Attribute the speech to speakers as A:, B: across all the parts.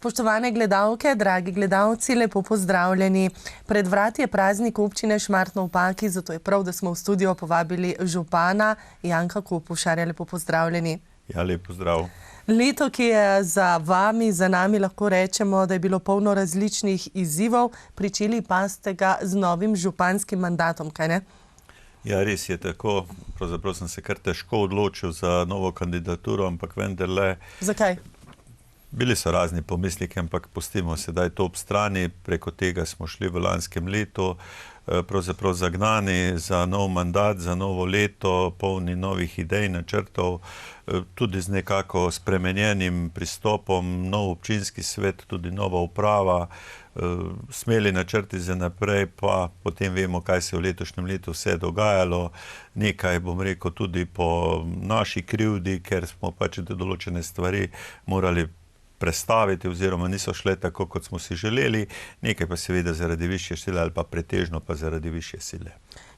A: Spoštovane gledalke, dragi gledalci, lepo pozdravljeni. Pred vrati je praznik občine Šmartno ob Paki, zato je prav, da smo v studio povabili župana Janka Kopušarja. Lepo pozdravljeni.
B: Ja, lep pozdrav.
A: Leto, ki je za vami, za nami, lahko rečemo, da je bilo polno različnih izzivov. Pričeli pa ste ga z novim županskim mandatom, kaj ne?
B: Ja, res je tako. Pravzaprav sem se kar težko odločil za novo kandidaturo, ampak vendarle...
A: Zakaj?
B: Bili so razni pomisliki, ampak pustimo sedaj to ob strani. Preko tega smo šli v lanskem letu, pravzaprav zagnani za nov mandat, za novo leto, polni novih idej, načrtov, tudi z nekako spremenjenim pristopom, nov občinski svet, tudi nova uprava, smeli načrti za naprej, pa potem vemo, kaj se v letošnjem letu vse dogajalo. Nekaj, bom rekel, tudi po naši krivdi, ker smo pač določene stvari morali prestaviti oziroma niso šle tako, kot smo si želeli, nekaj pa seveda zaradi višje sile ali pa pretežno pa zaradi višje sile.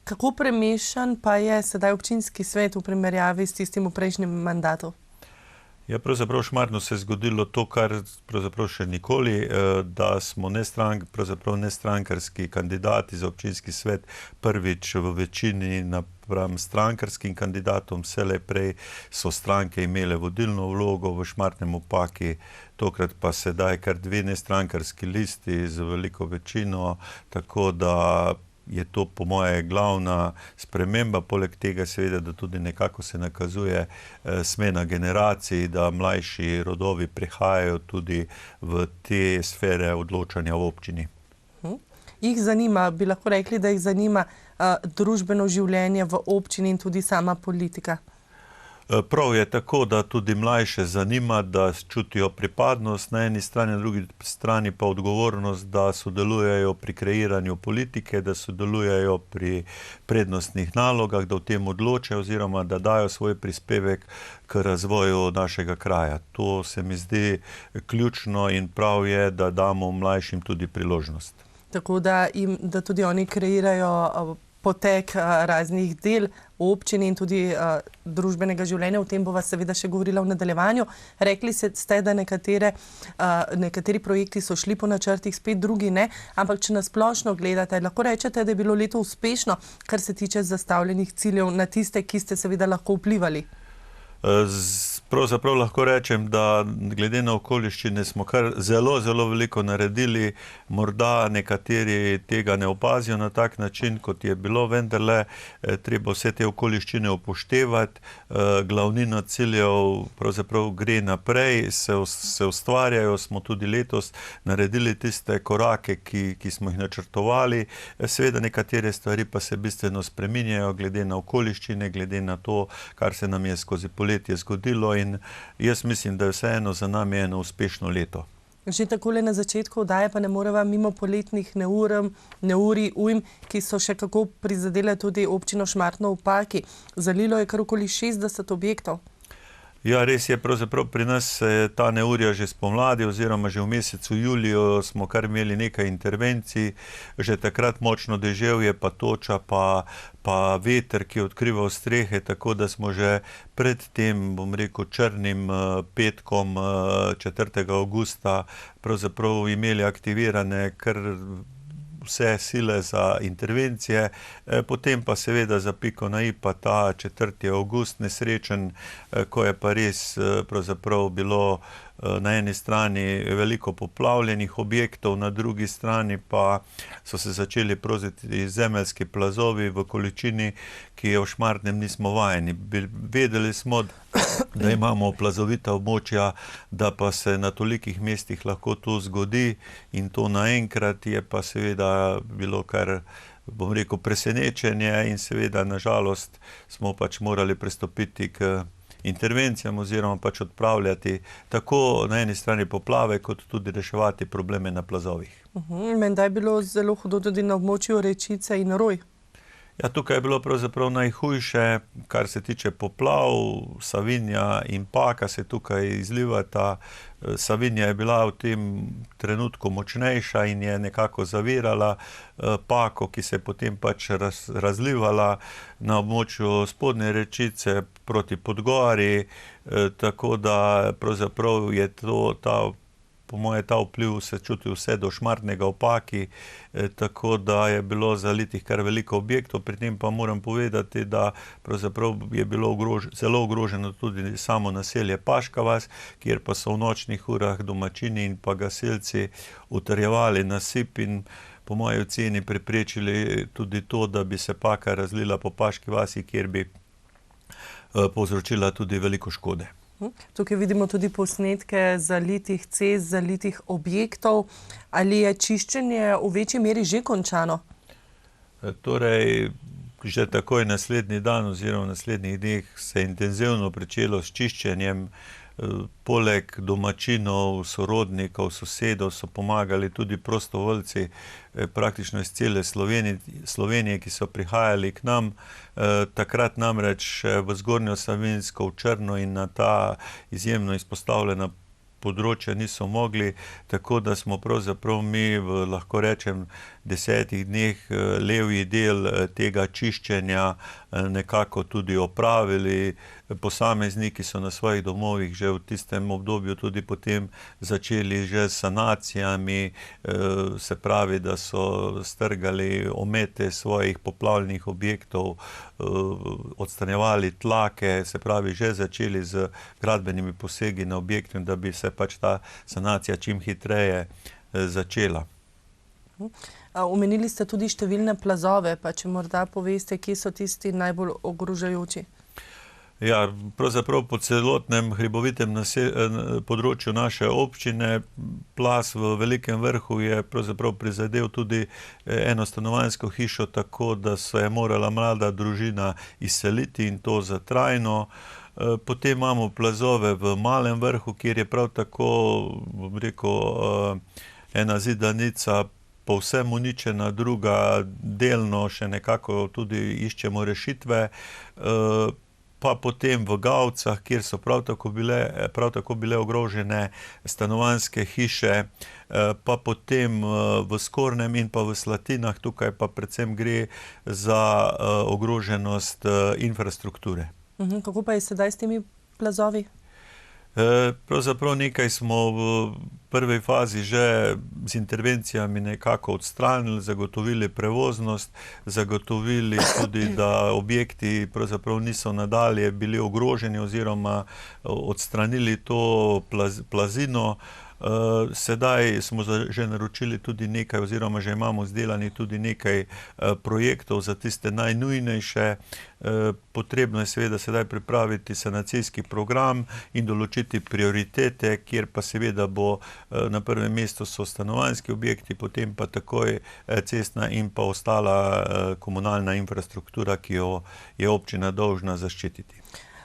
A: Kako premešan pa je sedaj občinski svet v primerjavi s tistim v prejšnjem mandatu?
B: Ja, pravzaprav v Šmartnu se je zgodilo to, kar pravzaprav še nikoli, da smo nestrankarski kandidati za občinski svet prvič v večini napram strankarskim kandidatom. Vselej prej so stranke imele vodilno vlogo v Šmartnem ob Paki, tokrat pa sedaj kar dve nestrankarski listi z veliko večino, tako da je to po moje glavna sprememba, poleg tega seveda, da tudi nekako se nakazuje smena generacij, da mlajši rodovi prihajajo tudi v te sfere odločanja v občini.
A: Jih zanima, bi lahko rekli, da jih zanima družbeno življenje v občini in tudi sama politika?
B: Prav je tako, da tudi mlajše zanima, da čutijo pripadnost na eni strani, na drugi strani pa odgovornost, da sodelujejo pri kreiranju politike, da sodelujejo pri prednostnih nalogah, da o tem odločajo oziroma da dajo svoj prispevek k razvoju našega kraja. To se mi zdi ključno in prav je, da damo mlajšim tudi priložnost.
A: Tako da tudi oni kreirajo potek raznih del v občini in tudi družbenega življenja. O tem bova seveda še govorila v nadaljevanju. Rekli ste, da nekateri projekti so šli po načrtih, spet drugi ne, ampak če nasplošno gledate, lahko rečete, da je bilo leto uspešno, kar se tiče zastavljenih ciljev na tiste, ki ste seveda lahko vplivali? Pravzaprav lahko rečem, da glede na okoliščine smo kar zelo veliko naredili. Morda nekateri tega ne opazijo na tak način, kot je bilo, vendarle treba vse te okoliščine upoštevati. Glavnina ciljev pravzaprav gre naprej, se ustvarjajo, smo tudi letos naredili tiste korake, ki smo jih načrtovali. Seveda nekatere stvari pa se bistveno spreminjajo glede na okoliščine, glede na to, kar se nam je skozi poletje zgodilo, in jaz mislim, da je vseeno za nami eno uspešno leto. Že takole na začetku oddaje pa ne moreva mimo poletnih neurij, ujm, ki so še kako prizadele tudi občino Šmartno ob Paki. Zalilo je kar okoli 60 objektov.
B: Ja, res je, pravzaprav pri nas se ta neurja že spomladi oziroma že v mesecu juliju smo kar imeli nekaj intervencij, že takrat močno deževje, pa toča, pa veter, ki je odkrival strehe, tako da smo že pred tem, bom rekel, črnim petkom 4. avgusta pravzaprav imeli aktivirane kar vse sile za intervencije, potem pa seveda za piko na i pa ta 4. avgust nesrečen, ko je pa res pravzaprav bilo na eni strani veliko poplavljenih objektov, na drugi strani pa so se začeli proziti zemeljski plazovi v količini, ki je v Šmartnem nismo vajeni. Vedeli smo, da imamo plazovita območja, da pa se na tolikih mestih lahko to zgodi in to naenkrat je pa seveda bilo kar, bom rekel, presenečenje in seveda na žalost smo pač morali pristopiti k intervencijam oziroma pač odpravljati tako na eni strani poplave, kot tudi reševati probleme na plazovih.
A: Menda je bilo zelo hudo tudi na območju Rečice in Roj.
B: Ja, tukaj je bilo pravzaprav najhujše, kar se tiče poplav. Savinja in Paka se tukaj izlivata. Savinja je bila v tem trenutku močnejša in je nekako zavirala Pako, ki se je potem pač razlivala na območju spodnje Rečice proti Podgori, tako da pravzaprav je ta
A: po moje ta vpliv se čuti vse do Šmartnega v Paki, tako da je bilo zalitih kar veliko objektov, pri tem pa moram povedati, da pravzaprav je bilo zelo ogroženo tudi samo naselje Paška vas, kjer pa so v nočnih urah domačini in pa gasilci utrjevali nasip in po moji oceni preprečili tudi to, da bi se Paka razlila po Paški vasi, kjer bi povzročila tudi veliko škode.
C: Tukaj vidimo tudi posnetke zalitih cest, zalitih objektov. Ali je čiščenje v večji meri že končano?
A: Torej, že takoj naslednji dan oziroma v naslednjih dneh se je intenzivno pričelo s čiščenjem. Poleg domačinov, sorodnikov, sosedov so pomagali tudi prostovoljci praktično iz cele Slovenije, ki so prihajali k nam. Takrat namreč v Zgornjo Savinjsko, v Črno in na ta izjemno izpostavljena področja niso mogli, tako da smo pravzaprav mi v, lahko rečem, 10 dneh levji del tega čiščenja nekako tudi opravili. Posamezniki so na svojih domovih že v tistem obdobju tudi potem začeli že s sanacijami, se pravi, da so strgali omete svojih poplavljenih objektov, odstranjevali tlake, se pravi, že začeli z gradbenimi posegi na objektu, da bi se pač ta sanacija čim hitreje začela.
C: Omenili ste tudi številne plazove, pa če morda poveste, kje so tisti najbolj ogrožajoči?
A: Ja, pravzaprav po celotnem hribovitem področju naše občine plaz v Velikem Vrhu je pravzaprav prizadel tudi eno stanovanjsko hišo tako, da se je morala mlada družina izseliti in to za trajno. Potem imamo plazove v Malem Vrhu, kjer je prav tako, bom rekel, ena zidanica povsem uničena, druga delno še nekako tudi iščemo rešitve. Pa potem v Gavcah, kjer so prav tako bile ogrožene stanovanjske hiše, pa potem v Skornem in pa v Slatinah, tukaj pa predvsem gre za ogroženost infrastrukture.
C: Kako pa je sedaj s temi plazovi?
A: Pravzaprav nekaj smo v prvi fazi že z intervencijami nekako odstranili, zagotovili prevoznost, zagotovili tudi, da objekti pravzaprav niso nadalje bili ogroženi oziroma odstranili to plazino. Sedaj smo že naročili tudi nekaj oziroma že imamo izdelani tudi nekaj projektov za tiste najnujnejše. Potrebno je seveda sedaj pripraviti sanacijski program in določiti prioritete, kjer pa seveda bo na prvem mestu so stanovanjski objekti, potem pa takoj cestna in pa ostala komunalna infrastruktura, ki jo je občina dolžna zaščititi.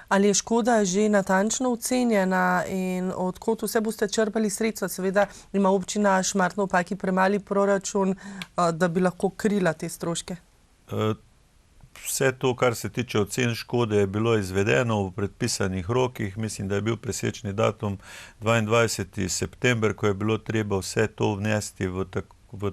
C: Ali je škoda že natančno ocenjena in odkot vse boste črpali sredstva? Seveda ima občina Šmartno v Paki premali proračun, da bi lahko krila te stroške.
A: Vse to, kar se tiče ocen škode, je bilo izvedeno v predpisanih rokih. Mislim, da je bil presečni datum 22. september, ko je bilo treba vse to vnesti v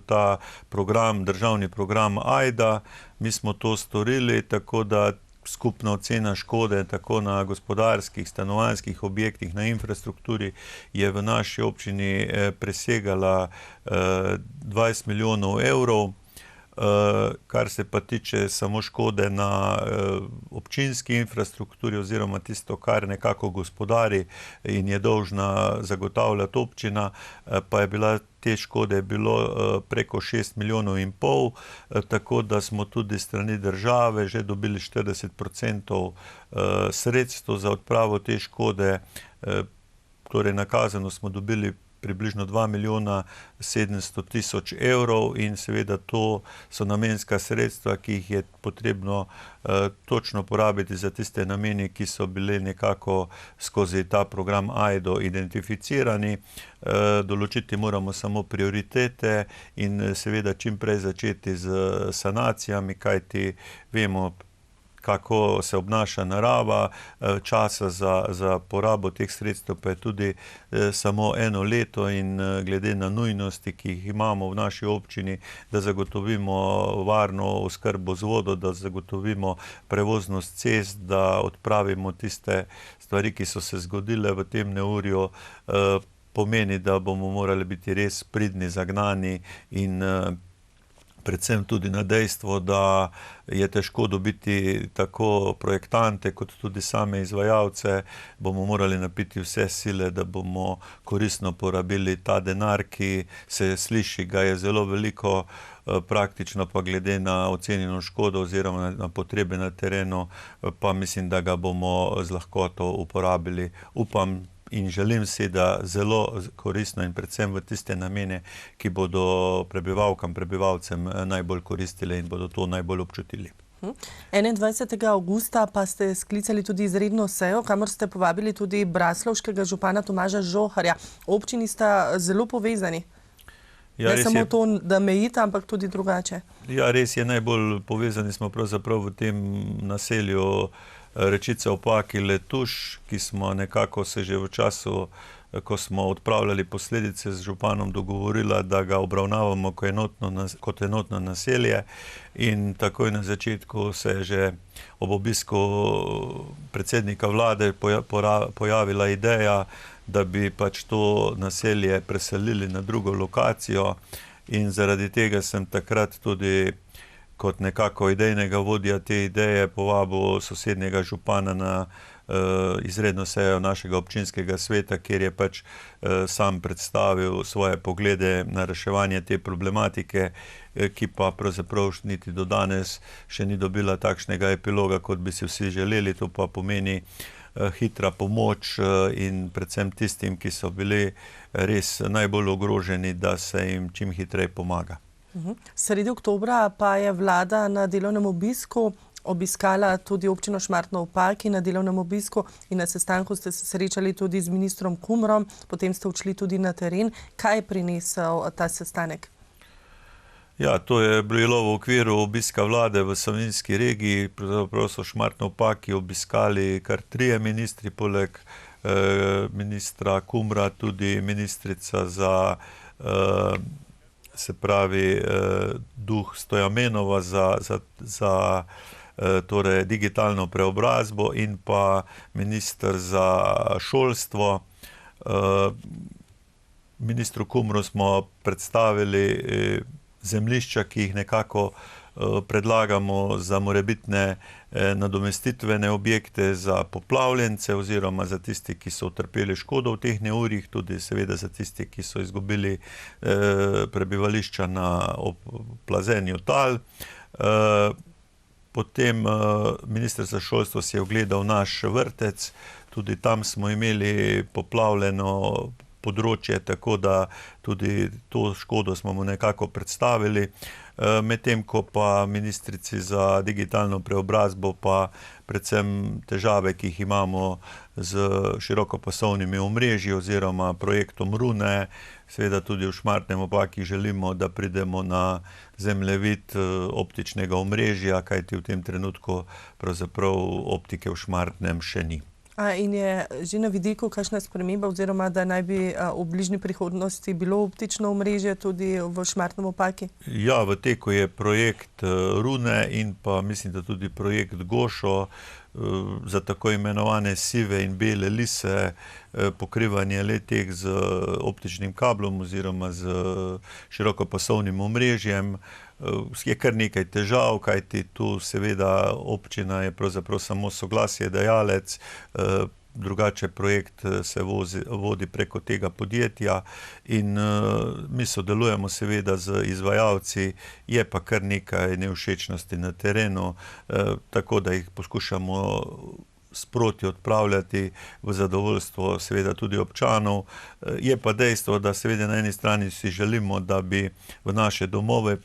A: ta program, državni program AJDA. Mi smo to storili, tako da skupna ocena škode tako na gospodarskih, stanovanjskih objektih, na infrastrukturi je v naši občini presegala 20 milijonov evrov. Kar se pa tiče samo škode na občinski infrastrukturi oziroma tisto, kar nekako gospodari in je dolžna zagotavljati občina, pa je bila te škode bilo preko 6,5 milijonov, tako da smo tudi strani države že dobili 40% sredstev za odpravo te škode. Torej nakazano smo dobili približno 2,7 milijonov evrov in seveda to so namenska sredstva, ki jih je potrebno točno porabiti za tiste namene, ki so bili nekako skozi ta program AJDO identificirani. Določiti moramo samo prioritete in seveda čim prej začeti z sanacijami, kajti vemo, kako se obnaša narava, časa za porabo teh sredstev pa je tudi samo 1 leto in glede na nujnosti, ki jih imamo v naši občini, da zagotovimo varno oskrbo z vodo, da zagotovimo prevoznost cest, da odpravimo tiste stvari, ki so se zgodile v tem neurju, pomeni, da bomo morali biti res pridni, zagnani in predvsem tudi na dejstvo, da je težko dobiti tako projektante kot tudi same izvajalce, bomo morali napiti vse sile, da bomo koristno porabili ta denar, ki se sliši, ga je zelo veliko, praktično pa glede na ocenjeno škodo oziroma na potrebe na terenu, pa mislim, da ga bomo z lahkoto uporabili. Upam in želim si, da zelo koristno in predvsem v tiste namene, ki bodo prebivalkam, prebivalcem najbolj koristile in bodo to najbolj občutili.
C: 21. avgusta pa ste sklicali tudi izredno sejo, kamor ste povabili tudi braslovškega župana Tomaža Žoharja. Občini sta zelo povezani. Ja, ne samo to, da mejita, ampak tudi drugače.
A: Ja, res je, najbolj povezani smo pravzaprav v tem naselju Rečice ob Paki, Letuš, ki smo nekako se že v času, ko smo odpravljali posledice z županom, dogovorila, da ga obravnavamo kot enotno naselje, in takoj na začetku se je že ob obisku predsednika vlade pojavila ideja, da bi pač to naselje preselili na drugo lokacijo, in zaradi tega sem takrat tudi kot nekako idejnega vodja te ideje povabil sosednjega župana na izredno sejo našega občinskega sveta, kjer je pač sam predstavil svoje poglede na reševanje te problematike, ki pa pravzaprav niti do danes še ni dobila takšnega epiloga, kot bi si vsi želeli. To pa pomeni hitra pomoč in predvsem tistim, ki so bili res najbolj ogroženi, da se jim čim hitreje pomaga.
C: Sredi oktobra pa je vlada na delovnem obisku obiskala tudi občino Šmartno ob Paki. Na delovnem obisku in na sestanku ste se srečali tudi z ministrom Kumrom, potem ste odšli tudi na teren. Kaj je prinesel ta sestanek?
A: Ja, to je bilo v okviru obiska vlade v Savinjski regiji. Pravzaprav so Šmartno ob Paki obiskali kar 3 ministri, poleg ministra Kumra tudi ministrica za se pravi Duh Stojamenova za torej digitalno preobrazbo in pa minister za šolstvo. Ministru Kumru smo predstavili zemljišča, ki jih nekako predlagamo za morebitne nadomestitvene objekte za poplavljence oziroma za tisti, ki so utrpeli škodo v teh neurjih, tudi seveda za tisti, ki so izgubili prebivališča ob plazenju tal. Potem minister za šolstvo si je ogledal naš vrtec, tudi tam smo imeli poplavljeno področje, tako da tudi to škodo smo mu nekako predstavili. Medtem ko pa ministrici za digitalno preobrazbo pa predvsem težave, ki jih imamo z širokopasovnimi omrežji oziroma projektom Rune, seveda tudi v Šmartnem ob Paki želimo, da pridemo na zemljevid optičnega omrežja, kajti v tem trenutku pravzaprav optike v Šmartnem še ni.
C: In je že na vidiku kakšna sprememba oziroma, da naj bi v bližnji prihodnosti bilo optično omrežje tudi v Šmartnem ob Paki?
A: Ja, v teku je projekt Rune in pa mislim, da tudi projekt Gošo za tako imenovane sive in bele lise, pokrivanje le-teh z optičnim kablom oziroma z širokopasovnim omrežjem. Je kar nekaj težav, kajti tu seveda občina je pravzaprav samo soglasje dajalec, drugače projekt se vodi preko tega podjetja in mi sodelujemo seveda z izvajalci, je pa kar nekaj nevšečnosti na terenu, tako da jih poskušamo sproti odpravljati v zadovoljstvo seveda tudi občanov. Je pa dejstvo, da seveda na eni strani si želimo, da bi v naše domove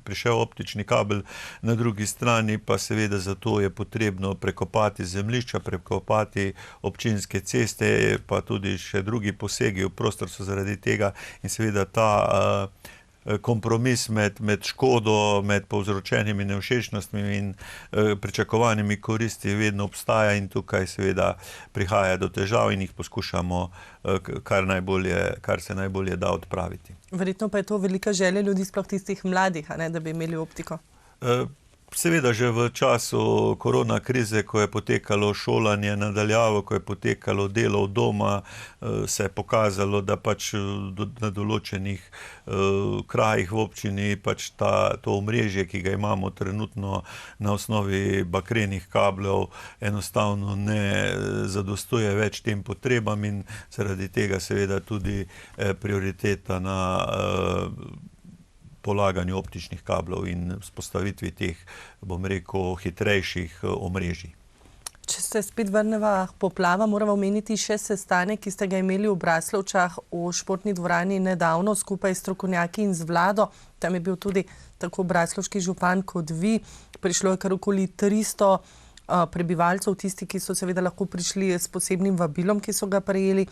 A: prišel optični kabel, na drugi strani pa seveda zato je potrebno prekopati zemljišča, prekopati občinske ceste, pa tudi še drugi posegi v prostor so zaradi tega in seveda ta kompromis med škodo, med povzročenimi nevšečnostmi in pričakovanimi koristi vedno obstaja in tukaj seveda prihaja do težav in jih poskušamo kar se najbolje da odpraviti.
C: Verjetno pa je to velika želja ljudi, sploh tistih mladih, da bi imeli optiko.
A: Seveda že v času korona krize, ko je potekalo šolanje nadaljavo, ko je potekalo delo od doma, se je pokazalo, da pač na določenih krajih v občini pač to omrežje, ki ga imamo trenutno na osnovi bakrenih kablov, enostavno ne zadostuje več tem potrebam in zaradi tega seveda tudi prioriteta na polaganju optičnih kablov in vzpostavitvi teh, bom rekel, hitrejših omrežij.
C: Če se spet vrneva k poplavam, moramo omeniti še sestanek, ki ste ga imeli v Braslovčah v športni dvorani nedavno skupaj s strokovnjaki in z vlado. Tam je bil tudi tako braslovški župan kot vi. Prišlo je kar okoli 300 prebivalcev, tisti, ki so seveda lahko prišli s posebnim vabilom, ki so ga prejeli.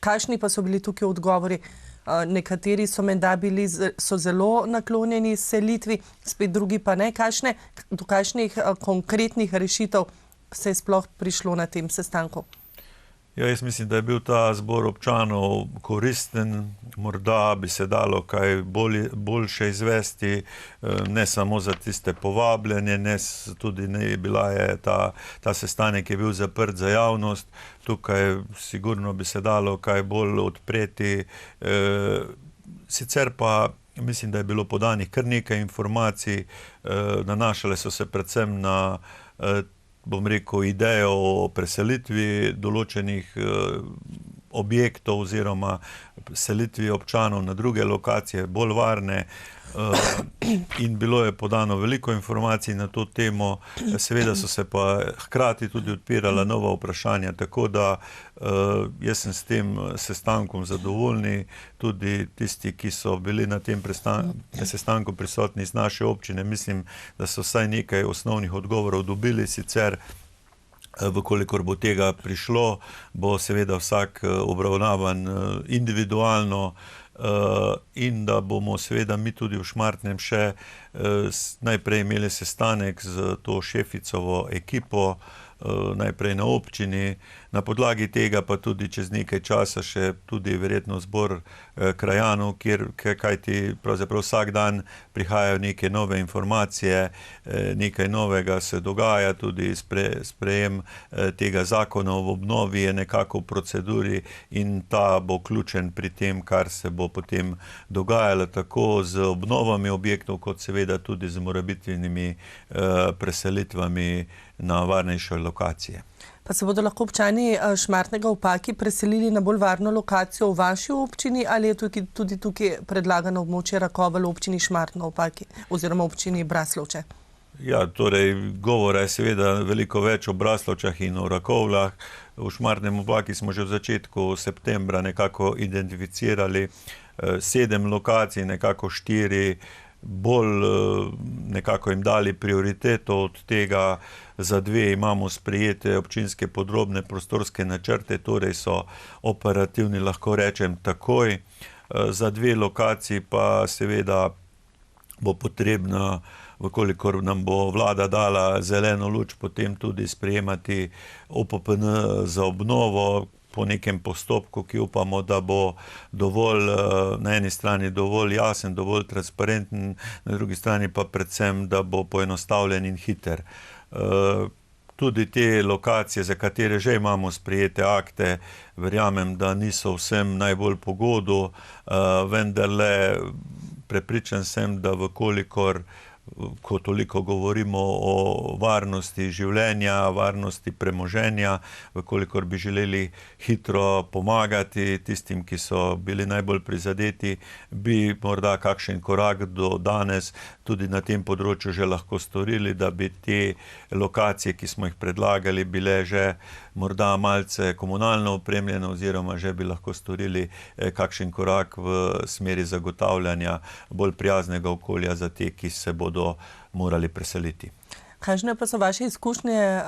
C: Kakšni pa so bili tukaj odgovori? Nekateri so menda so zelo naklonjeni selitvi, spet drugi pa ne. Do kakšnih konkretnih rešitev se je sploh prišlo na tem sestanku?
A: Ja, jaz mislim, da je bil ta zbor občanov koristen, morda bi se dalo kaj boljše izvesti, ne samo za tiste povabljene, tudi ne bila je ta sestanek je bil zaprt za javnost, tukaj sigurno bi se dalo kaj bolj odpreti, sicer pa mislim, da je bilo podanih kar nekaj informacij, nanašale so se predvsem na bom rekel, idejo o preselitvi določenih objektov oziroma selitvi občanov na druge lokacije, bolj varne, in bilo je podano veliko informacij na to temo, seveda so se pa hkrati tudi odpirala nova vprašanja, tako da jaz sem s tem sestankom zadovoljni, tudi tisti, ki so bili na tem sestanku prisotni iz naše občine, mislim, da so vsaj nekaj osnovnih odgovorov dobili, sicer vkolikor bo tega prišlo, bo seveda vsak obravnavan individualno, in da bomo seveda mi tudi v Šmartnem še najprej imeli sestanek z to šeficovo ekipo, najprej na občini, na podlagi tega pa tudi čez nekaj časa še tudi verjetno zbor krajanov, kajti pravzaprav vsak dan prihajajo neke nove informacije, nekaj novega se dogaja, tudi sprejem tega zakona o obnovi je nekako v proceduri in ta bo ključen pri tem, kar se bo potem dogajalo tako z obnovami objektov, kot seveda tudi z morebitnimi preselitvami na varnejše lokacije.
C: Pa se bodo lahko občani Šmartnega v Paki preselili na bolj varno lokacijo v vaši občini ali je tudi tukaj predlagano območje Rakovelj v občini Šmartno v Paki oziroma občini Braslovče?
A: Ja, torej govora je seveda veliko več o Braslovčah in o Rakovljah. V Šmartnem v Paki smo že v začetku septembra nekako identificirali 7 lokacij, nekako 4 bolj nekako jim dali prioriteto, od tega za 2 imamo sprejete občinske podrobne prostorske načrte, torej so operativni, lahko rečem, takoj. Za 2 lokaciji pa seveda bo potrebno, vkolikor nam bo vlada dala zeleno luč, potem tudi sprejemati OPPN za obnovo, po nekem postopku, ki upamo, da bo dovolj, na eni strani dovolj jasen, dovolj transparenten, na drugi strani pa predvsem, da bo poenostavljen in hiter. Tudi te lokacije, za katere že imamo sprejete akte, verjamem, da niso vsem najbolj po godu, vendarle prepričan sem, da vkolikor ko toliko govorimo o varnosti življenja, varnosti premoženja, vkolikor bi želeli hitro pomagati tistim, ki so bili najbolj prizadeti, bi morda kakšen korak do danes tudi na tem področju že lahko storili, da bi te lokacije, ki smo jih predlagali, bile že morda malce komunalno opremljene oziroma že bi lahko storili kakšen korak v smeri zagotavljanja bolj prijaznega okolja za te, ki se bodo morali preseliti.
C: Kakšne pa so vaše izkušnje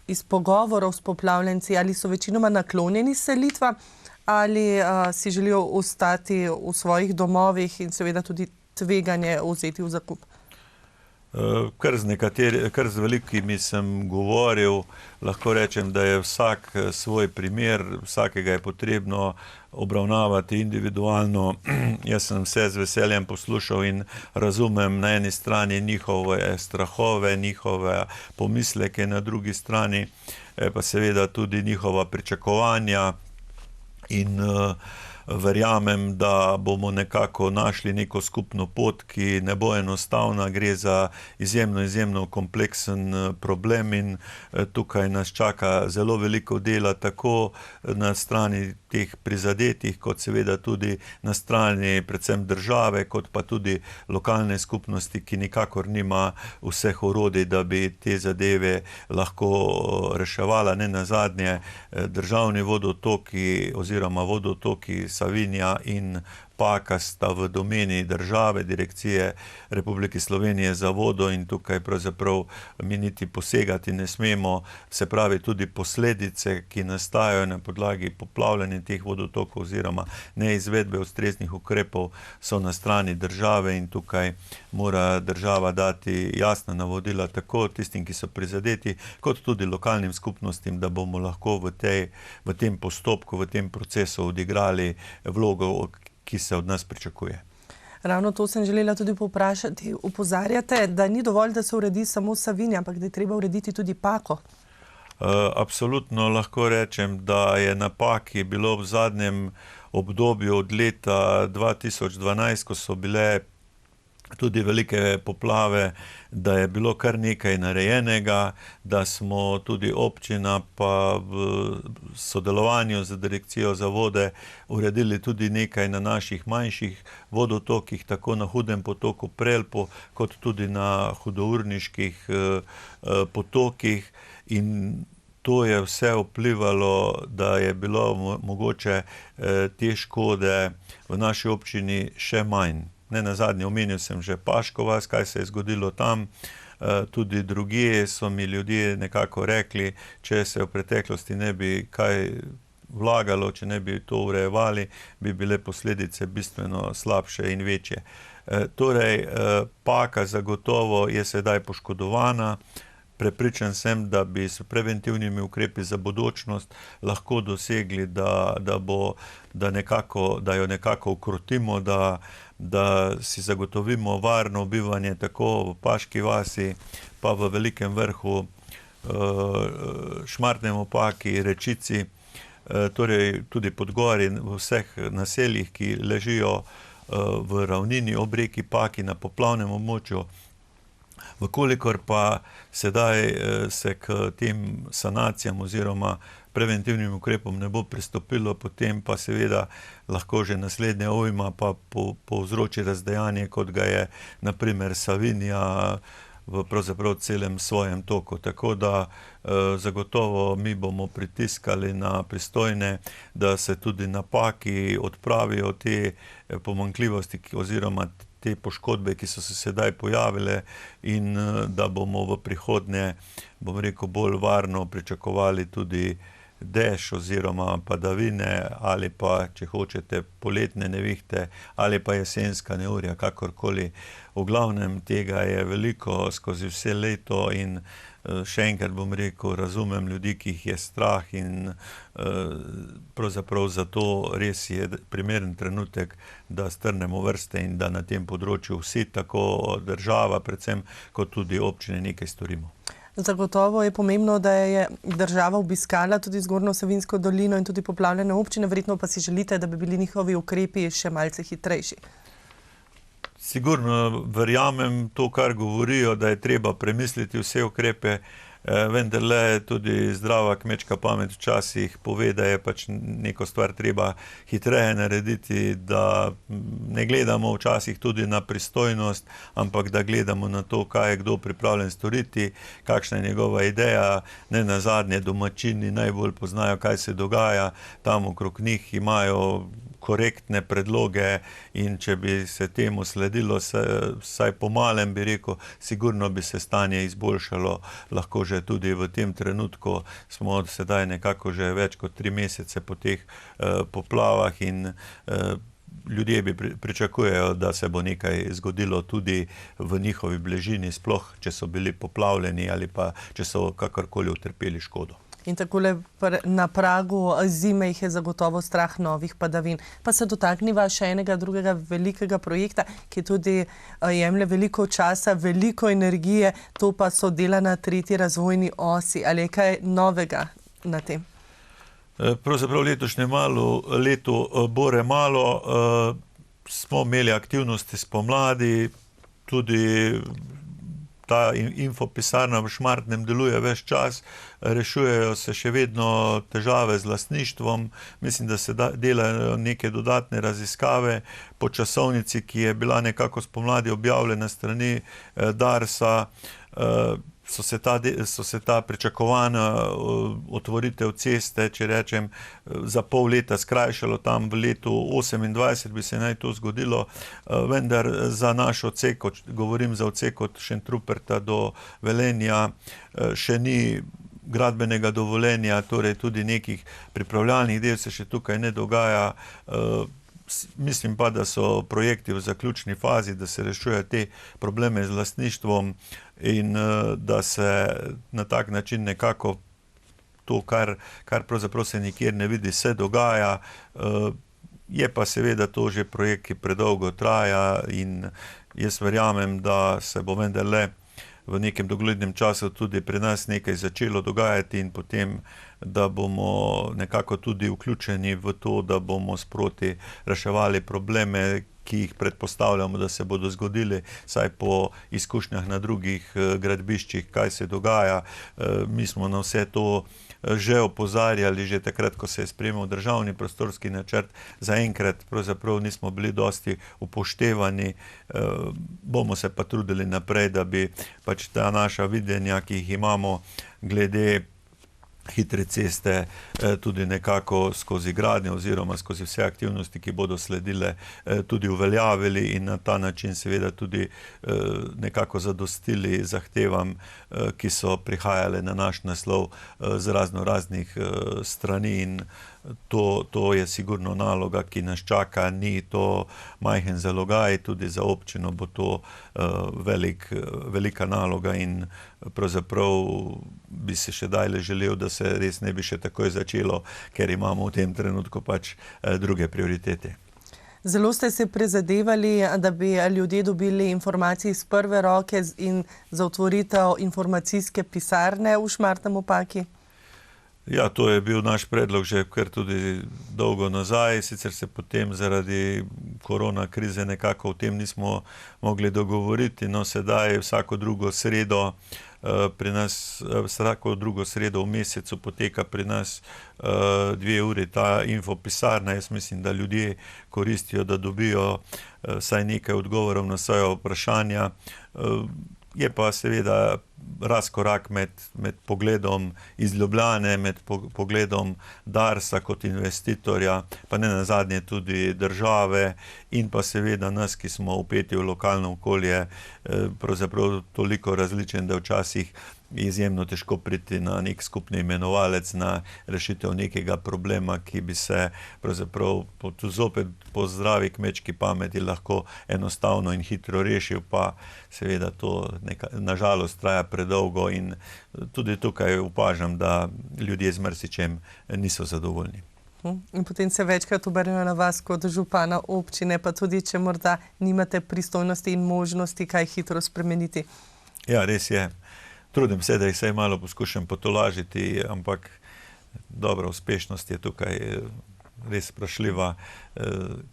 C: iz pogovorov s poplavljenci? Ali so večinoma naklonjeni selitvam ali si želijo ostati v svojih domovih in seveda tudi tveganje vzeti v zakup?
A: Kar z velikimi sem govoril, lahko rečem, da je vsak svoj primer, vsakega je potrebno obravnavati individualno. Jaz sem vse z veseljem poslušal in razumem na eni strani njihove strahove, njihove pomisleke, na drugi strani pa seveda tudi njihova pričakovanja in verjamem, da bomo nekako našli neko skupno pot, ki ne bo enostavna. Gre za izjemno kompleksen problem in tukaj nas čaka zelo veliko dela, tako na strani teh prizadetih, kot seveda tudi na strani predvsem države, kot pa tudi lokalne skupnosti, ki nikakor nima vseh orodij, da bi te zadeve lahko reševala. Ne nazadnje državni vodotoki oziroma vodotoki Savinja in Paka sta v domeni države, Direkcije Republike Slovenije za vodo in tukaj pravzaprav mi niti posegati ne smemo. Se pravi, tudi posledice, ki nastajajo na podlagi poplavljanja teh vodotokov oziroma neizvedbe ustreznih ukrepov, so na strani države in tukaj mora država dati jasna navodila tako tistim, ki so prizadeti, kot tudi lokalnim skupnostim, da bomo lahko v tem postopku, v tem procesu odigrali vlogo, ki se od nas pričakuje.
C: Ravno to sem želela tudi povprašati. Opozarjate, da ni dovolj, da se uredi samo Savinja, ampak da je treba urediti tudi Pako?
A: Absolutno lahko rečem, da je na Paki bilo v zadnjem obdobju od leta 2012, ko so bile tudi velike poplave, da je bilo kar nekaj narejenega, da smo tudi občina pa v sodelovanju z Direkcijo za vode uredili tudi nekaj na naših manjših vodotokih, tako na Hudem potoku Prelpo, kot tudi na hudourniških potokih in to je vse vplivalo, da je bilo mogoče te škode v naši občini še manj. Ne nazadnje, omenil sem že Paško vas, kaj se je zgodilo tam, tudi drugje so mi ljudje nekako rekli, če se v preteklosti ne bi kaj vlagalo, če ne bi to urejevali, bi bile posledice bistveno slabše in večje. Torej, Paka zagotovo je sedaj poškodovana. Prepričan sem, da bi s preventivnimi ukrepi za bodočnost lahko dosegli, da jo nekako ukrotimo, da si zagotovimo varno bivanje tako v Paški vasi, pa v Velikem Vrhu, Šmartnem ob Paki, Rečici, torej tudi Podgori, v vseh naseljih, ki ležijo v ravnini ob reki Paki na poplavnem območju. Vkolikor pa sedaj se k tem sanacijam oziroma preventivnim ukrepom ne bo pristopilo, potem pa seveda lahko že naslednja ujma pa povzroči razdejanje, kot ga je na primer Savinja v pravzaprav celem svojem toku. Tako da zagotovo mi bomo pritiskali na pristojne, da se tudi na Paki odpravijo te pomanjkljivosti oziroma te poškodbe, ki so se sedaj pojavile in da bomo v prihodnje, bom rekel, bolj varno pričakovali tudi dež oziroma padavine ali pa, če hočete, poletne nevihte ali pa jesenska neurja, kakorkoli. V glavnem tega je veliko skozi vse leto in še enkrat bom rekel, razumem ljudi, ki jih je strah in pravzaprav zato res je primeren trenutek, da strnemo vrste in da na tem področju vsi, tako država predvsem, kot tudi občine, nekaj storimo.
C: Zagotovo je pomembno, da je država obiskala tudi Zgornjo Savinjsko dolino in tudi poplavljene občine, verjetno pa si želite, da bi bili njihovi ukrepi še malce hitrejši.
A: Sigurno verjamem to, kar govorijo, da je treba premisliti vse ukrepe, vendarle tudi zdrava kmečka pamet včasih pove, da je pač neko stvar treba hitreje narediti, da ne gledamo včasih tudi na pristojnost, ampak da gledamo na to, kaj je kdo pripravljen storiti, kakšna je njegova ideja. Ne nazadnje domačini najbolj poznajo, kaj se dogaja, tam okrog njih imajo korektne predloge in če bi se temu sledilo, vsaj po malem bi rekel, sigurno bi se stanje izboljšalo. Lahko že tudi v tem trenutku smo sedaj nekako že več kot 3 mesece po teh poplavah in ljudje pričakujejo, da se bo nekaj zgodilo tudi v njihovi bližini, sploh če so bili poplavljeni ali pa če so kakorkoli utrpeli škodo.
C: In takole na pragu zime jih je zagotovo strah novih padavin. Pa se dotakniva še enega drugega velikega projekta, ki tudi jemlje veliko časa, veliko energije, to pa so dela na 3. razvojni osi. Ali je kaj novega na tem?
A: Pravzaprav letošnje leto bore malo, smo imeli aktivnosti spomladi, tudi ta infopisarna v Šmartnem deluje ves čas, rešujejo se še vedno težave z lastništvom, mislim, da se delajo neke dodatne raziskave po časovnici, ki je bila nekako spomladi objavljena strani Darsa, so se ta pričakovana otvoritev ceste, če rečem, za pol leta skrajšalo, tam v letu 2028 bi se naj to zgodilo, vendar za naš odsek, govorim za odsek od Šentruperta do Velenja, še ni gradbenega dovoljenja, torej tudi nekih pripravljalnih del se še tukaj ne dogaja. Mislim pa, da so projekti v zaključni fazi, da se rešujejo te probleme z lastništvom in da se na tak način nekako to, kar pravzaprav se nikjer ne vidi, se dogaja. Je pa seveda to že projekt, ki predolgo traja in jaz verjamem, da se bo vendarle v nekem doglednem času tudi pri nas nekaj začelo dogajati in potem, da bomo nekako tudi vključeni v to, da bomo sproti reševali probleme, ki jih predpostavljamo, da se bodo zgodili, saj po izkušnjah na drugih gradbiščih, kaj se dogaja. Mi smo na vse to že opozarjali, že takrat, ko se je sprejemal državni prostorski načrt, zaenkrat pravzaprav nismo bili dosti upoštevani, bomo se pa trudili naprej, da bi pač ta naša videnja, ki jih imamo glede hitre ceste, tudi nekako skozi gradnjo oziroma skozi vse aktivnosti, ki bodo sledile, tudi uveljavili in na ta način seveda tudi nekako zadostili zahtevam, ki so prihajale na naš naslov z raznih strani in to je sigurno naloga, ki nas čaka, ni to majhen zalogaj, tudi za občino bo to velika naloga in pravzaprav bi se še dalje želel, da se res ne bi še takoj začelo, ker imamo v tem trenutku pač druge prioritete.
C: Zelo ste se prizadevali, da bi ljudje dobili informacije iz prve roke in za otvoritev informacijske pisarne v Šmartnem ob Paki.
A: Ja, to je bil naš predlog že kar tudi dolgo nazaj, sicer se potem zaradi korona krize nekako o tem nismo mogli dogovoriti, no sedaj vsako drugo sredo v mesecu poteka pri nas 2 uri ta infopisarna. Jaz mislim, da ljudje koristijo, da dobijo vsaj nekaj odgovorov na svoja vprašanja. Je pa seveda razkorak med pogledom iz Ljubljane, med pogledom Darsa kot investitorja, pa ne nazadnje tudi države in pa seveda nas, ki smo vpeti v lokalno okolje, pravzaprav toliko različen, da včasih izjemno težko priti na nek skupni imenovalec, na rešitev nekega problema, ki bi se pravzaprav zopet po zdravi kmečki pameti lahko enostavno in hitro rešil, pa seveda to nažalost traja predolgo in tudi tukaj opažam, da ljudje z marsičem niso zadovoljni.
C: In potem se večkrat obrnejo na vas kot župana občine, pa tudi, če morda nimate pristojnosti in možnosti kaj hitro spremeniti.
A: Ja, res je. Trudim se, da jih vsaj malo poskušam potolažiti, ampak dobra uspešnost je tukaj res vprašljiva,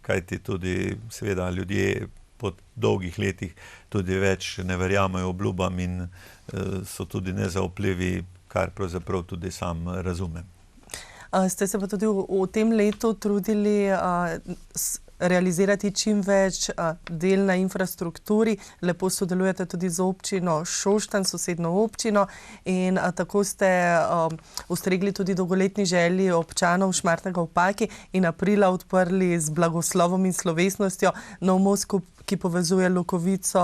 A: kajti tudi seveda ljudje po dolgih letih tudi več ne verjamejo obljubam in so tudi nezaupljivi, kar pravzaprav tudi sam razumem.
C: Ste se pa tudi v tem letu trudili realizirati čim več del na infrastrukturi. Lepo sodelujete tudi z občino Šoštanj, sosedno občino, in tako ste ustregli tudi dolgoletni želji občanov Šmartnega ob Paki in aprila odprli z blagoslovom in slovesnostjo nov most, ki povezuje Lokovico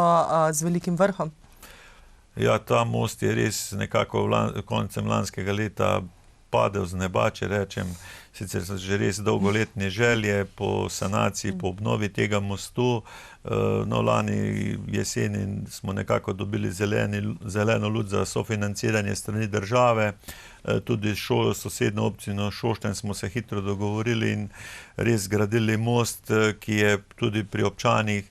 C: z Velikim Vrhom.
A: Ja, ta most je res nekako koncem lanskega leta padel z neba, če rečem. Sicer so že res dolgoletne želje po sanaciji, po obnovi tega mostu. No, lani jeseni smo nekako dobili zeleno luč za sofinanciranje strani države. Tudi sosednjo občino Šoštanj smo se hitro dogovorili in res zgradili most, ki je tudi pri občanih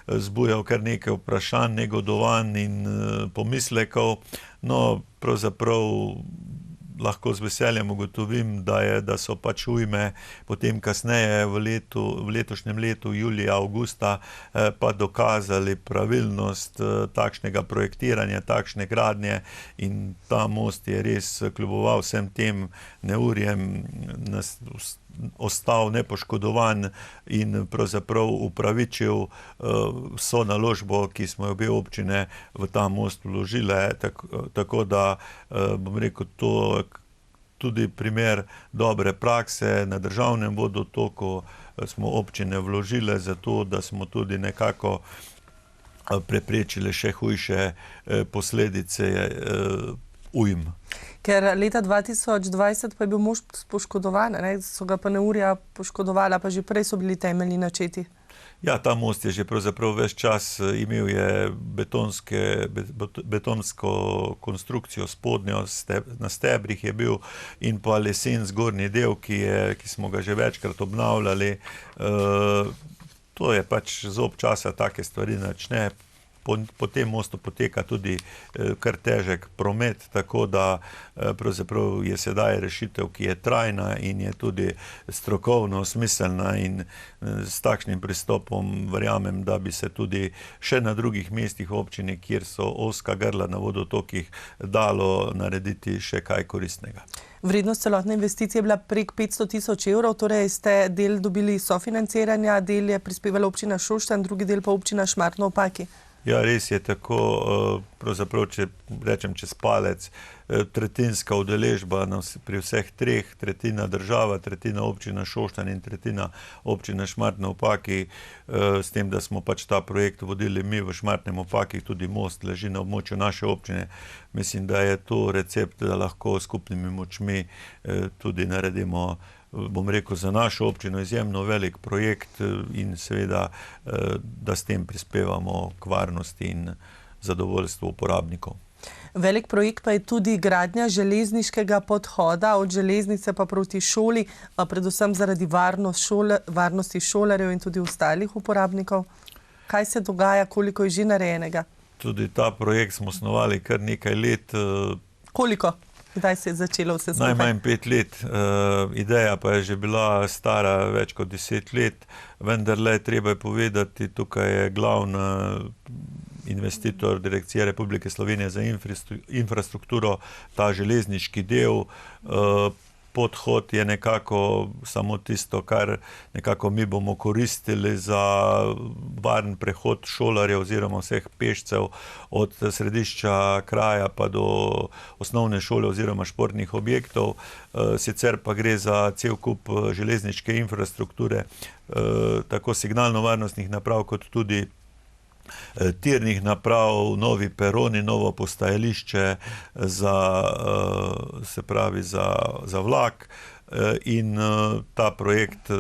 A: zbujal kar nekaj vprašanj, negodovanj in pomislekov. No, pravzaprav lahko z veseljem ugotovim, da so pač ujme potem kasneje v letošnjem letu, julija, avgusta, pa dokazali pravilnost takšnega projektiranja, takšne gradnje in ta most je res kljuboval vsem tem neurjem, ostal nepoškodovan in pravzaprav upravičil vso naložbo, ki smo jo obe občine v ta most vložile, tako da bom rekel, to tudi primer dobre prakse. Na državnem vodotoku smo občine vložile zato, da smo tudi nekako preprečili še hujše posledice ujm.
C: Ker leta 2020 pa je bil most poškodovan, so ga pa neurja poškodovala, pa že prej so bili temelji načeti.
A: Ja, ta most je že pravzaprav ves čas imel je betonsko konstrukcijo spodnjo, na stebrih je bil in pa lesen zgornji del, ki smo ga že večkrat obnavljali. To je pač zob časa, take stvari načne. Po tem mostu poteka tudi kar težek promet, tako da pravzaprav je sedaj rešitev, ki je trajna in je tudi strokovno smiselna in s takšnim pristopom verjamem, da bi se tudi še na drugih mestih občine, kjer so ozka grla na vodotokih, dalo narediti še kaj koristnega.
C: Vrednost celotne investicije je bila prek 500 000 evrov, torej ste del dobili sofinanciranja, del je prispevala občina Šoštanj, drugi del pa občina Šmartno ob Paki.
A: Ja, res je tako, pravzaprav, če rečem čez palec, tretjinska udeležba pri vseh treh, tretjina država, tretjina občina Šoštanj in tretjina občina Šmartno ob Paki, s tem, da smo pač ta projekt vodili mi v Šmartnem ob Paki, tudi most leži na območju naše občine. Mislim, da je to recept, da lahko skupnimi močmi tudi naredimo, bom rekel, za našo občino izjemno velik projekt in seveda, da s tem prispevamo k varnosti in zadovoljstvu uporabnikov.
C: Velik projekt pa je tudi gradnja železniškega podhoda od železnice pa proti šoli, predvsem zaradi varnosti šolarjev in tudi ostalih uporabnikov. Kaj se dogaja, koliko je že narejenega?
A: Tudi ta projekt smo snovali kar nekaj let.
C: Koliko? Kdaj se je začelo vse skupaj?
A: Najmanj 5 let. Ideja pa je že bila stara več kot 10 let, vendarle treba je povedati, tukaj je glavna investitor Direkcije Republike Slovenije za infrastrukturo, ta železniški del. Podhod je nekako samo tisto, kar nekako mi bomo koristili za varen prehod šolarjev oziroma vseh pešcev od središča kraja pa do osnovne šole oziroma športnih objektov. Sicer pa gre za cel kup železniške infrastrukture, tako signalno-varnostnih naprav kot tudi tirnih naprav, novi peroni, novo postajališče za vlak in ta projekt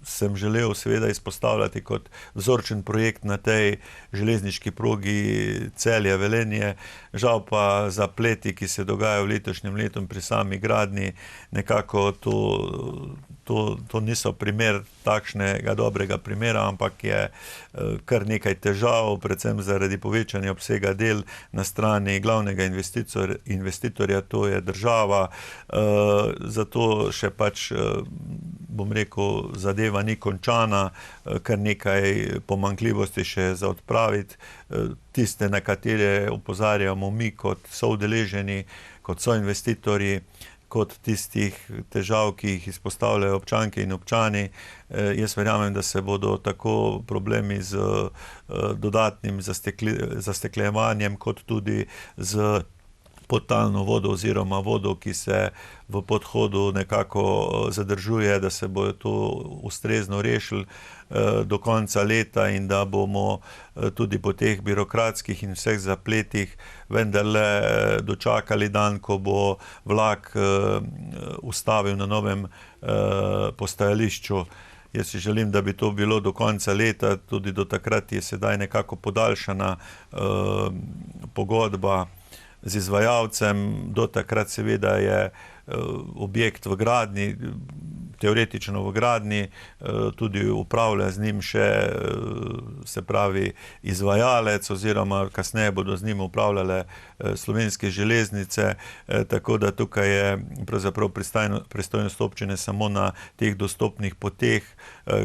A: sem želel seveda izpostavljati kot vzorčen projekt na tej železniški progi Celje-Velenje. Žal pa zapleti, ki se dogajajo v letošnjem letu pri sami gradnji, nekako to niso primer takšnega dobrega primera, ampak je kar nekaj težav, predvsem zaradi povečanja obsega del na strani glavnega investitorja, to je država. Zato še pač, bom rekel, zadeva ni končana, kar nekaj pomanjkljivosti še za odpraviti. Tiste, na katere opozarjamo mi kot soudeleženi, kot soinvestitorji, kot tistih težav, ki jih izpostavljajo občanke in občani. Jaz verjamem, da se bodo tako problemi z dodatnim zasteklejevanjem, kot tudi z podtalno vodo oziroma vodo, ki se v podhodu nekako zadržuje, da se bojo to ustrezno rešili do konca leta in da bomo tudi po teh birokratskih in vseh zapletih vendarle dočakali dan, ko bo vlak ustavil na novem postajališču. Jaz si želim, da bi to bilo do konca leta, tudi do takrat je sedaj nekako podaljšana pogodba z izvajalcem, do takrat seveda je objekt v gradnji, teoretično v gradnji, tudi upravlja z njim še, se pravi, izvajalec oziroma kasneje bodo z njim upravljale Slovenske železnice, tako da tukaj je pravzaprav pristojnost občine samo na teh dostopnih poteh,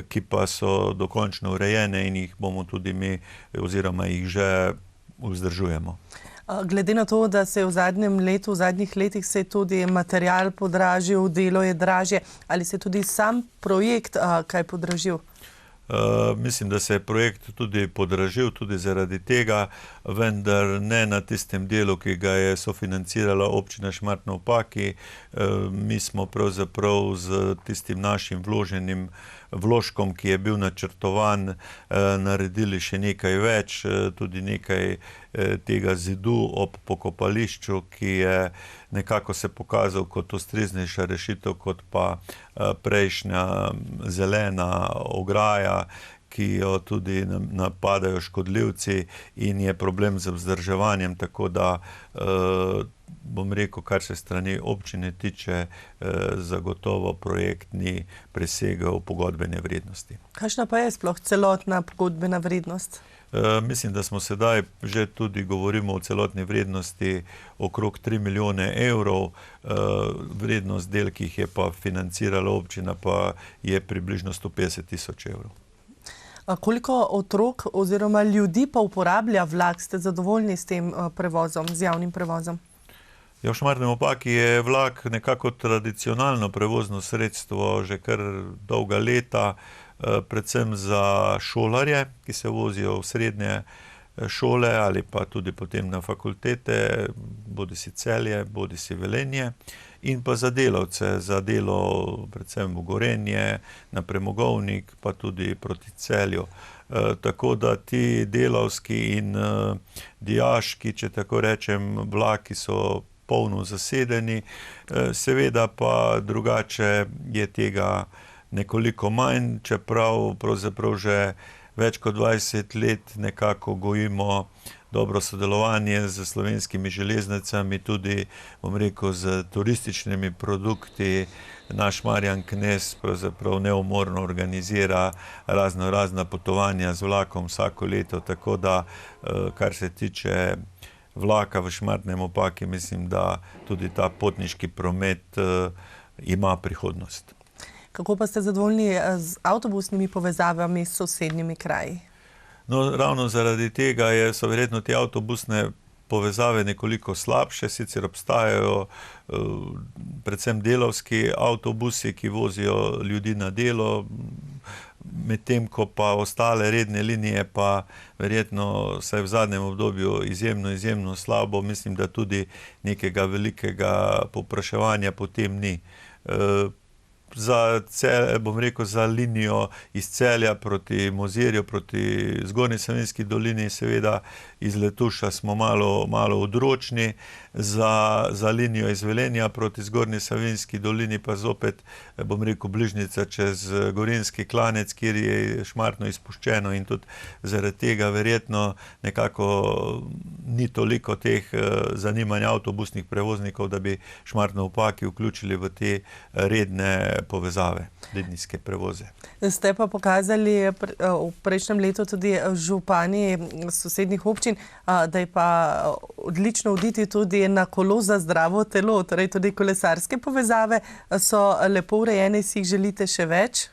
A: ki pa so dokončno urejene in jih bomo tudi mi oziroma jih že vzdržujemo.
C: Glede na to, da se je v zadnjem letu, v zadnjih letih se je tudi material podražil, delo je dražje, ali se je tudi sam projekt kaj podražil?
A: Mislim, da se je projekt tudi podražil, tudi zaradi tega, vendar ne na tistem delu, ki ga je sofinancirala občina Šmartno ob Paki. Mi smo pravzaprav z tistim našim vložkom, ki je bil načrtovan, naredili še nekaj več, tudi nekaj tega zidu ob pokopališču, ki je nekako se pokazal kot ustreznejša rešitev, kot pa prejšnja zelena ograja, ki jo tudi napadajo škodljivci in je problem z vzdrževanjem, tako da bom rekel, kar se strani občine tiče, zagotovo projekt ni presegel pogodbene vrednosti.
C: Kakšna pa je sploh celotna pogodbena vrednost?
A: Mislim, da smo sedaj že tudi govorimo o celotni vrednosti okrog 3 milijone evrov, vrednost del, ki jih je pa financirala občina, pa je približno 150 tisoč evrov.
C: Koliko otrok oziroma ljudi pa uporablja vlak? Ste zadovoljni s tem prevozom, z javnim prevozom?
A: Ja, v Šmartnem ob Paki je vlak nekako tradicionalno prevozno sredstvo že kar dolga leta, predvsem za šolarje, ki se vozijo v srednje šole ali pa tudi potem na fakultete, bodisi Celje, bodisi Velenje, in pa za delavce, za delo predvsem v Gorenje, na premogovnik, pa tudi proti Celju. Tako da ti delavski in dijaški, če tako rečem, vlaki so polno zasedeni, seveda pa drugače je tega nekoliko manj, čeprav pravzaprav že več kot 20 let nekako gojimo dobro sodelovanje z Slovenskimi železnicami, tudi, bom rekel, z turističnimi produkti. Naš Marjan Knez pravzaprav neumorno organizira razna potovanja z vlakom vsako leto, tako da, kar se tiče vlaka v Šmartnem ob Paki, mislim, da tudi ta potniški promet ima prihodnost.
C: Kako pa ste zadovoljni z avtobusnimi povezavami s sosednjimi kraji?
A: No, ravno zaradi tega so verjetno te avtobusne povezave nekoliko slabše, sicer obstajajo predvsem delavski avtobusi, ki vozijo ljudi na delo, medtem ko pa ostale redne linije pa verjetno vsaj v zadnjem obdobju izjemno slabo, mislim, da tudi nekega velikega povpraševanja potem ni. Bom rekel, za linijo iz Celja proti Mozirju, proti Zgornji Savinjski dolini, seveda iz Letuša smo malo odročni, za linijo iz Velenja proti Zgornji Savinjski dolini pa zopet, bom rekel, bližnjica čez Gorenjski klanec, kjer je Šmartno izpuščeno in tudi zaradi tega verjetno nekako ni toliko teh zanimanja avtobusnih prevoznikov, da bi Šmartno ob Paki vključili v te redne povezave, linijske prevoze.
C: Ste pa pokazali v prejšnjem letu tudi župani sosednjih občin, da je pa odlično oditi tudi na kolo za zdravo telo, torej tudi kolesarske povezave so lepo urejene, si jih želite še več?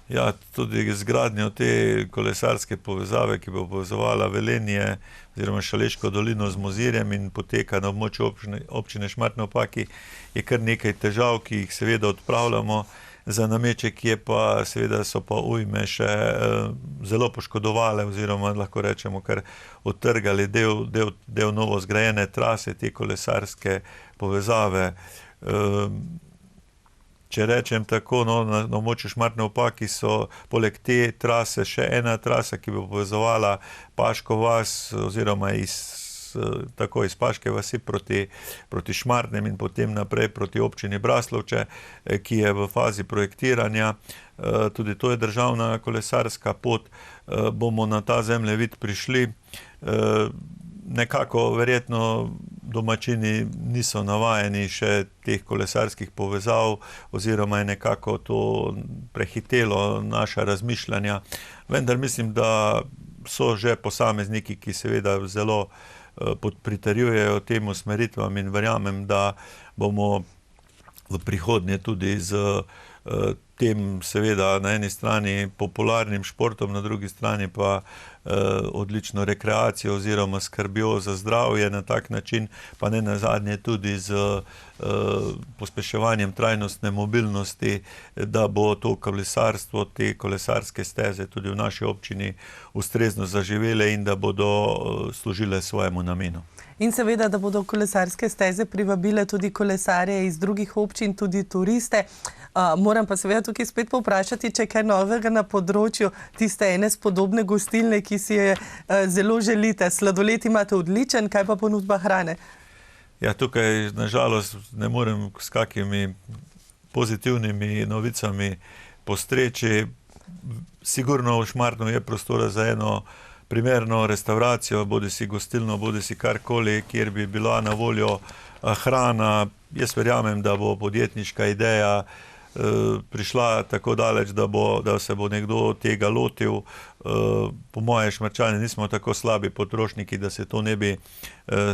A: Ja, tudi z gradnjo te kolesarske povezave, ki bo povezovala Velenje oziroma Šaleško dolino z Mozirjem in poteka na območju občine Šmartno ob Paki, je kar nekaj težav, ki jih seveda odpravljamo. za nameček, je pa seveda so pa ujme še zelo poškodovale oziroma lahko rečemo kar odtrgali del novo zgrajene trase, te kolesarske povezave. Če rečem tako, na območju Šmartne ob Paki so poleg te trase še ena trasa, ki bo povezovala Paško vas oziroma tako iz Paške vasi proti Šmartnem in potem naprej proti občini Braslovče, ki je v fazi projektiranja. Tudi to je državna kolesarska pot. Bomo na ta zemljevid prišli. Nekako verjetno domačini niso navajeni še teh kolesarskih povezav oziroma je nekako to prehitelo naša razmišljanja. Vendar mislim, da so že posamezniki, ki seveda zelo pritrjujejo tem usmeritvam in verjamem, da bomo v prihodnje tudi z tem seveda na eni strani popularnim športom, na drugi strani pa odlično rekreacijo oziroma skrbjo za zdravje na tak način, pa ne nazadnje tudi z pospeševanjem trajnostne mobilnosti, da bo to kolesarstvo, te kolesarske steze tudi v naši občini ustrezno zaživele in da bodo služile svojemu namenu.
C: In seveda, da bodo kolesarske steze privabile tudi kolesarje iz drugih občin, tudi turiste. Moram pa seveda tukaj spet povprašati, če je kaj novega na področju tiste ene spodobne gostilne, ki si je zelo želite. Sladoled imate odličen, kaj pa ponudba hrane?
A: Ja, tukaj nažalost ne morem s kakimi pozitivnimi novicami postreči. Sigurno v Šmartnu je prostora za eno primerno restauracijo, bodi si gostilno, bodi si karkoli, kjer bi bila na voljo hrana. Jaz verjamem, da bo podjetniška ideja prišla tako daleč, da se bo nekdo tega lotil. Po moje Šmarčani nismo tako slabi potrošniki, da se to ne bi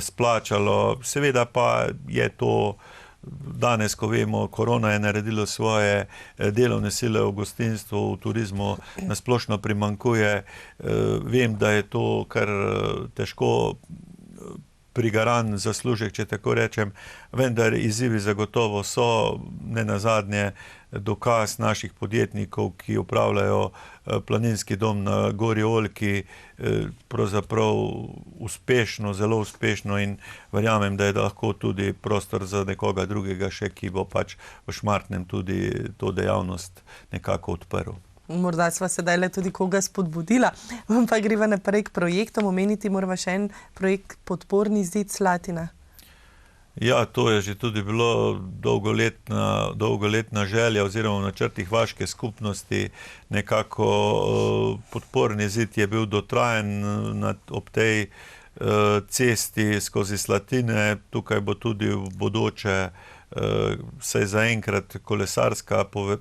A: splačalo. Seveda pa je to danes, ko vemo, korona je naredilo svoje, delovne sile v gostinstvu, v turizmu nasplošno primanjkuje. Vem, da je to kar težko prigaran zaslužek, če tako rečem, vendar izzivi zagotovo so, ne nazadnje dokaz naših podjetnikov, ki upravljajo planinski dom na Gori Oljki, pravzaprav uspešno, zelo uspešno in verjamem, da je lahko tudi prostor za nekoga drugega še, ki bo pač v Šmartnem tudi to dejavnost nekako odprl.
C: Morda sva sedaj le tudi koga spodbudila, pa greva naprej k projektom. Omeniti morava še en projekt Podporni zid Slatina.
A: Ja, to je že tudi bilo dolgoletna želja oziroma v načrtih vaške skupnosti. Nekako podporni zid je bil dotrajen ob tej cesti skozi Slatine. Tukaj bo tudi v bodoče se je zaenkrat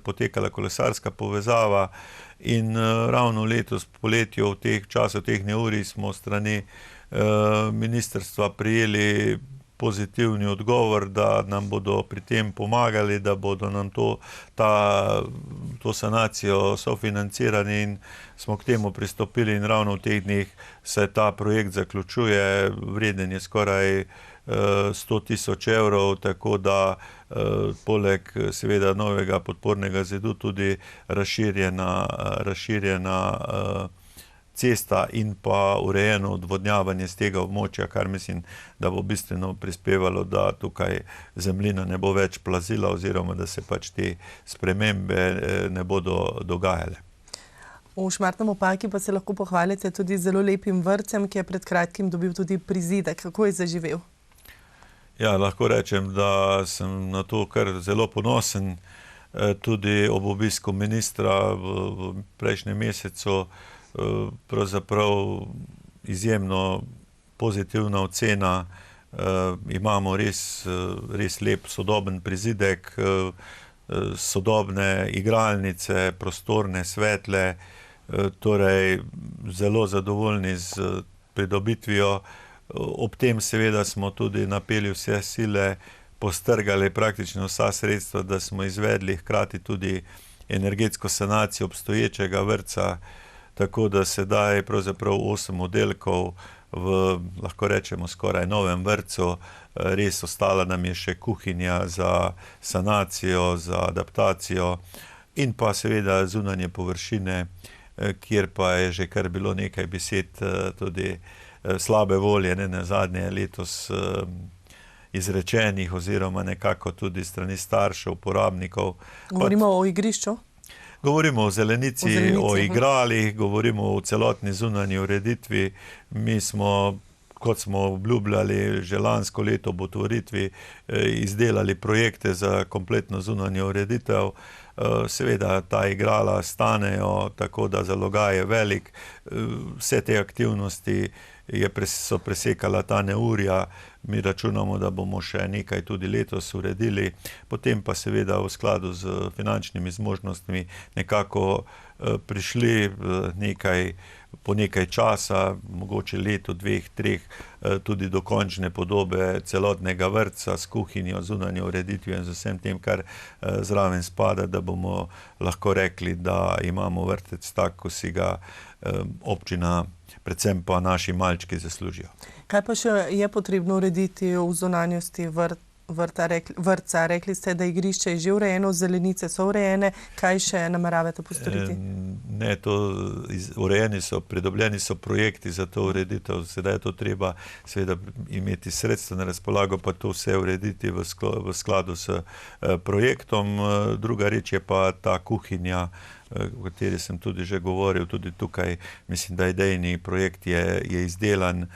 A: potekala kolesarska povezava in ravno letos poletju v času teh neurij smo strani ministrstva prijeli pozitivni odgovor, da nam bodo pri tem pomagali, da bodo nam to sanacijo sofinancirani in smo k temu pristopili in ravno v teh dneh se ta projekt zaključuje, vreden je skoraj 100.000 evrov, tako da poleg seveda novega podpornega zidu tudi razširjena cesta in pa urejeno odvodnjavanje z tega območja, kar mislim, da bo bistveno prispevalo, da tukaj zemljina ne bo več plazila oziroma da se pač te spremembe ne bodo dogajale.
C: V Šmartnem ob Paki pa se lahko pohvalite tudi zelo lepim vrtcem, ki je pred kratkim dobil tudi prizidek. Kako je zaživel?
A: Ja, lahko rečem, da sem na to kar zelo ponosen. Tudi ob obisku ministra v prejšnjem mesecu pravzaprav izjemno pozitivna ocena. Imamo res lep sodoben prizidek, sodobne igralnice, prostorne, svetle, torej zelo zadovoljni z pridobitvijo. Ob tem seveda smo tudi napeli vse sile, postrgali praktično vsa sredstva, da smo izvedli hkrati tudi energetsko sanacijo obstoječega vrtca, tako da sedaj pravzaprav 8 oddelkov v, lahko rečemo, skoraj novem vrtcu. Res ostala nam je še kuhinja za sanacijo, za adaptacijo. in pa seveda zunanje površine, kjer pa je že kar bilo nekaj besed tudi slabe volje, ne nazadnje letos izrečenih oziroma nekako tudi strani staršev, uporabnikov.
C: Govorimo o igrišču?
A: Govorimo o zelenici, o igralih, govorimo o celotni zunanji ureditvi. Mi smo, kot smo obljubljali že lansko leto ob otvoritvi, izdelali projekte za kompletno zunanjo ureditev. Seveda ta igrala stanejo, tako da zalogaj je velik. Vse te aktivnosti so presekala ta neurja. Mi računamo, da bomo še nekaj tudi letos uredili, potem pa seveda v skladu z finančnimi zmožnostmi nekako prišli po nekaj časa, mogoče leto, dveh, treh, tudi do končne podobe celotnega vrtca s kuhinjo, zunanjo ureditvijo in z vsem tem, kar zraven spada, da bomo lahko rekli, da imamo vrtec tak, ko si ga občina, predvsem pa naši malčki zaslužijo.
C: Kaj pa še je potrebno urediti v zunanjosti vrtca? Rekli ste, da igrišče je že urejeno, zelenice so urejene. Kaj še nameravate postoriti?
A: Ne, pridobljeni so projekti za to ureditev. Sedaj je to treba seveda imeti sredstva na razpolago, pa to vse urediti v skladu s projektom. Druga reč je pa ta kuhinja, o kateri sem tudi že govoril, tudi tukaj mislim, da idejni projekt je izdelan.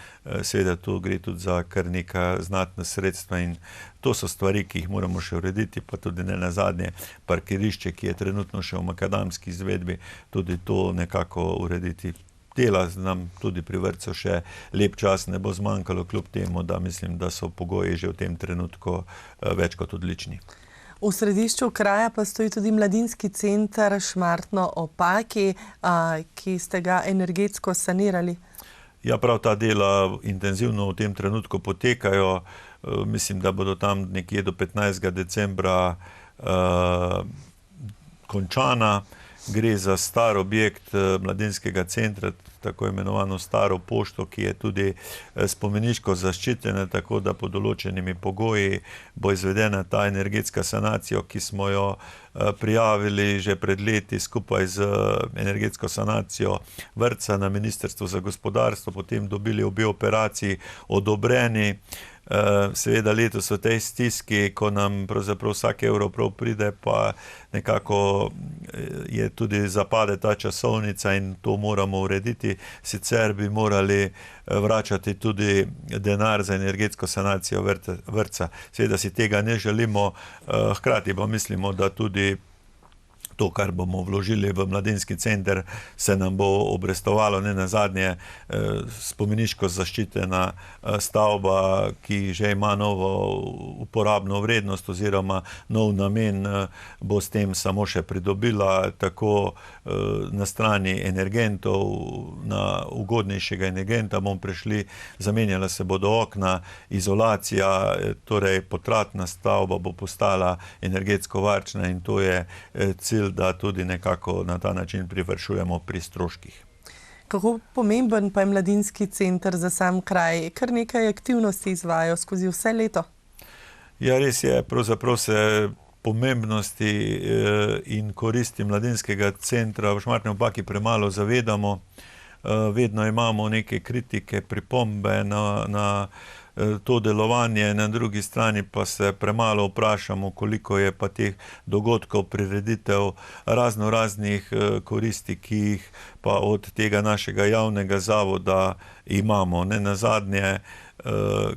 A: Seveda tu gre tudi za kar neka znatna sredstva in to so stvari, ki jih moramo še urediti, pa tudi ne nazadnje parkirišče, ki je trenutno še v makadamski izvedbi, tudi to nekako urediti. Dela nam tudi pri vrtcu še lep čas ne bo zmanjkalo, kljub temu, da mislim, da so pogoji že v tem trenutku več kot odlični.
C: V središču kraja pa stoji tudi mladinski center Šmartno ob Paki, ki ste ga energetsko sanirali.
A: Ja, prav ta dela intenzivno v tem trenutku potekajo. Mislim, da bodo tam nekje do 15. decembra končana. Gre za star objekt mladinskega centra, tako imenovano staro pošto, ki je tudi spomeniško zaščitena, tako da pod določenimi pogoji bo izvedena ta energetska sanacija, ki smo jo prijavili že pred leti skupaj z energetsko sanacijo vrtca na Ministrstvu za gospodarstvo, potem dobili obe operaciji odobreni. Seveda letos v tej stiski, ko nam pravzaprav vsak evro prav pride, pa nekako je tudi zapade ta časovnica in to moramo urediti. Sicer bi morali vračati tudi denar za energetsko sanacijo vrtca. Seveda si tega ne želimo, hkrati pa mislimo, da tudi to, kar bomo vložili v mladinski center, se nam bo obrestovalo. Ne nazadnje spomeniško zaščitena stavba, ki že ima novo uporabno vrednost oziroma nov namen, bo s tem samo še pridobila, tako na strani energentov, na ugodnejšega energenta bomo prišli, zamenjala se bodo okna, izolacija, torej potratna stavba bo postala energetsko varčna in to je cilj, da tudi nekako na ta način privršujemo pri stroških.
C: Kako pomemben pa je mladinski center za sam kraj? Kar nekaj aktivnosti izvajajo skozi vse leto.
A: Ja, res je, pravzaprav se pomembnosti in koristi mladinskega centra v Šmartni ob Paki premalo zavedamo. Vedno imamo neke kritike, pripombe na to delovanje, na drugi strani pa se premalo vprašamo, koliko je pa teh dogodkov, prireditev, raznih koristi, ki jih pa od tega našega javnega zavoda imamo. Ne nazadnje,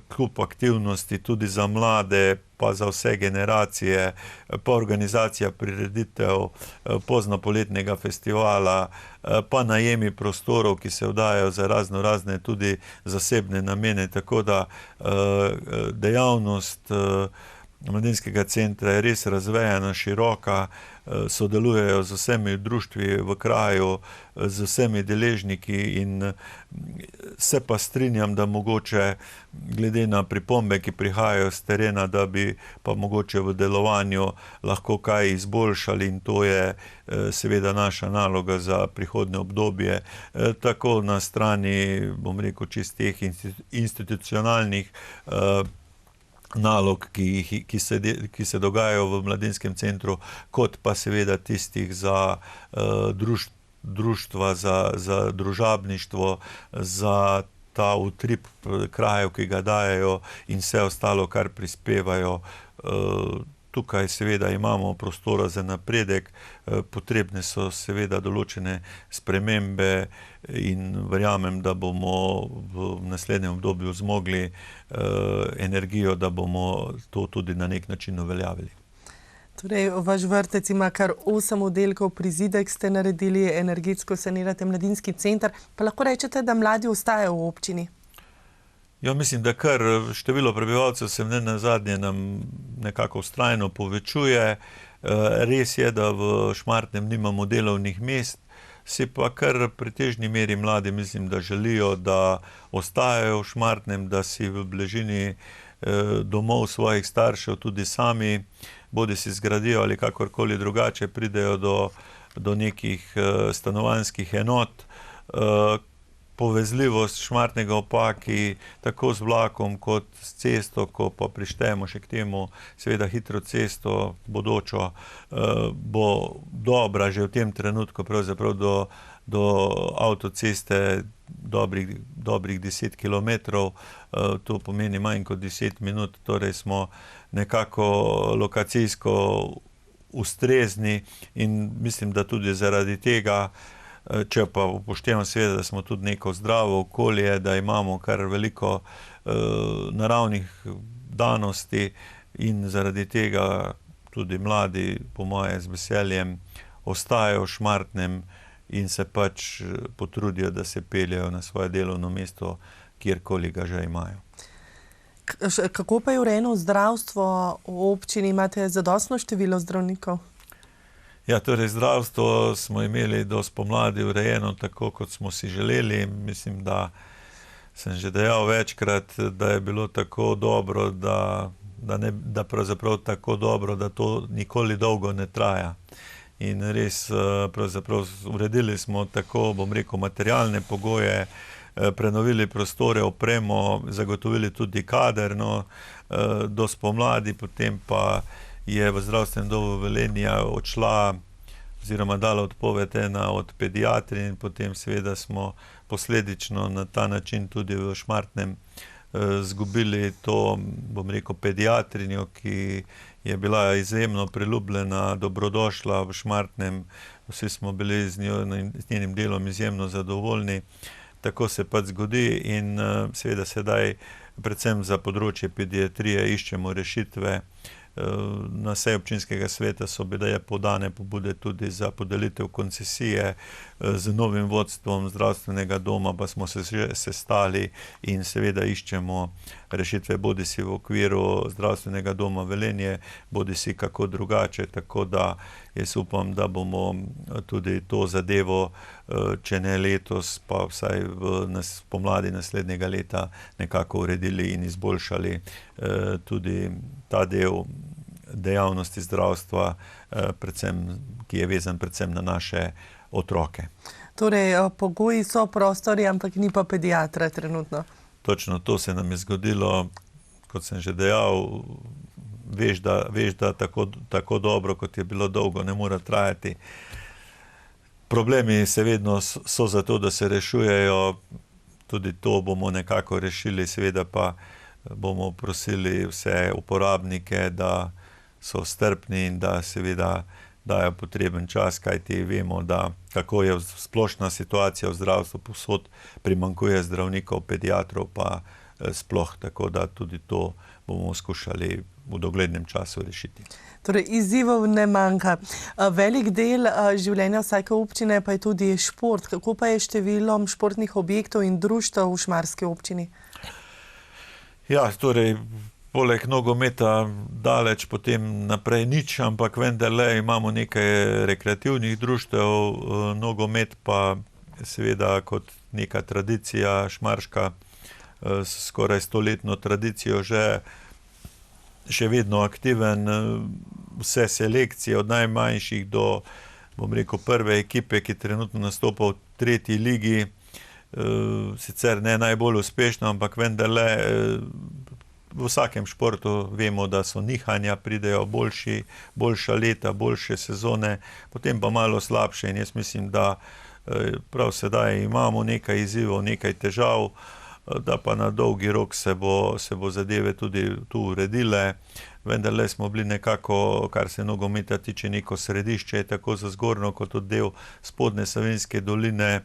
A: kljub aktivnosti tudi za mlade, pa za vse generacije, pa organizacija prireditev, poznopoletnega festivala, pa najemi prostorov, ki se oddajajo za razne tudi zasebne namene, tako da dejavnost mladinskega centra je res razvejana, široka, sodelujejo z vsemi društvi v kraju, z vsemi deležniki in se pa strinjam, da mogoče glede na pripombe, ki prihajajo z terena, da bi pa mogoče v delovanju lahko kaj izboljšali in to je seveda naša naloga za prihodnje obdobje, tako na strani, bom rekel, čistih institucionalnih nalog, ki se dogajajo v mladinskem centru, kot pa seveda tistih za društva, za družabništvo, za ta utrip krajev, ki ga dajejo in vse ostalo, kar prispevajo. Tukaj seveda imamo prostora za napredek, potrebne so seveda določene spremembe in verjamem, da bomo v naslednjem obdobju zmogli energijo, da bomo to tudi na nek način uveljavili.
C: Torej, vaš vrtec ima kar 8 oddelkov, prizidek ste naredili, energetsko sanirate mladinski center, pa lahko rečete, da mladi ostajajo v občini?
A: Ja, mislim, da kar število prebivalcev se nenazadnje nam nekako vztrajno povečuje. Res je, da v Šmartnem nimamo delovnih mest, si pa kar pretežni meri mladi mislim, da želijo, da ostajajo v Šmartnem, da si v bližini domov svojih staršev tudi sami bodi si zgradijo ali kakorkoli drugače pridejo do nekih stanovanjskih enot. Povezljivost Šmartnega ob Paki tako z vlakom kot s cesto, ko pa prištejemo še k temu seveda hitro cesto bodočo, bo dobra že v tem trenutku pravzaprav do avtoceste dobrih 10 kilometrov, to pomeni manj kot 10 minut, torej smo nekako lokacijsko ustrezni in mislim, da tudi zaradi tega, če pa upoštevam seveda, da smo tudi neko zdravo okolje, da imamo kar veliko naravnih danosti in zaradi tega tudi mladi, po moje, z veseljem ostajajo v Šmartnem in se pač potrudijo, da se peljejo na svoje delovno mesto, kjerkoli ga že imajo.
C: Kako pa je urejeno zdravstvo v občini? Imate zadostno število zdravnikov?
A: Ja, torej zdravstvo smo imeli do spomladi urejeno tako, kot smo si želeli. Mislim, da sem že dejal večkrat, da je bilo tako dobro, da pravzaprav tako dobro, da to nikoli dolgo ne traja. In res pravzaprav uredili smo tako, bom rekel, materialne pogoje, prenovili prostore, opremo, zagotovili tudi kader, do spomladi, potem pa je v zdravstvenem domu Velenja odšla oziroma dala odpoved ena od pediatrinj in potem seveda smo posledično na ta način tudi v Šmartnem zgubili to, bom rekel, pediatrinjo, ki je bila izjemno priljubljena, dobrodošla v Šmartnem, vsi smo bili z njenim delom izjemno zadovoljni. Tako se pač zgodi in seveda sedaj predvsem za področje pediatrije iščemo rešitve. Na seji občinskega sveta so bile podane pobude tudi za podelitev koncesije, z novim vodstvom zdravstvenega doma pa smo se že sestali in seveda iščemo rešitve bodisi v okviru zdravstvenega doma Velenje, bodisi kako drugače, tako da jaz upam, da bomo tudi to zadevo, če ne letos, pa vsaj pomladi naslednjega leta nekako uredili in izboljšali tudi ta del dejavnosti zdravstva, ki je vezan predvsem na naše otroke.
C: Torej, pogoji so prostori, ampak ni pa pediatra trenutno.
A: Točno to se nam je zgodilo, kot sem že dejal, veš, da tako dobro, kot je bilo dolgo, ne mora trajati. Problemi se vedno so zato, da se rešujejo, tudi to bomo nekako rešili, seveda pa bomo prosili vse uporabnike, da so strpni in da seveda dajo potreben čas, kajti vemo, da kako je splošna situacija v zdravstvu, povsod primanjkuje zdravnikov, pediatrov pa sploh, tako da tudi to bomo skušali v doglednem času rešiti.
C: Torej, izzivov ne manjka. Velik del življenja vsake občine pa je tudi šport. Kako pa je številom športnih objektov in društev v šmarski občini?
A: Ja, torej, poleg nogometa daleč potem naprej nič, ampak vendarle imamo nekaj rekreativnih društev, nogomet pa seveda kot neka tradicija šmarška, skoraj 100-letno tradicijo še vedno aktiven, vse selekcije od najmanjših do, bom rekel, prve ekipe, ki trenutno nastopa v 3. ligi, sicer ne najbolj uspešno, ampak vendarle v vsakem športu vemo, da so nihanja, pridejo boljša leta, boljše sezone, potem pa malo slabše in jaz mislim, da prav sedaj imamo nekaj izzivov, nekaj težav, da pa na dolgi rok se bo zadeve tudi tu uredile. Vendarle smo bili nekako, kar se nogometa tiče, neko središče, tako za zgornjo kot tudi del spodnje Savinjske doline,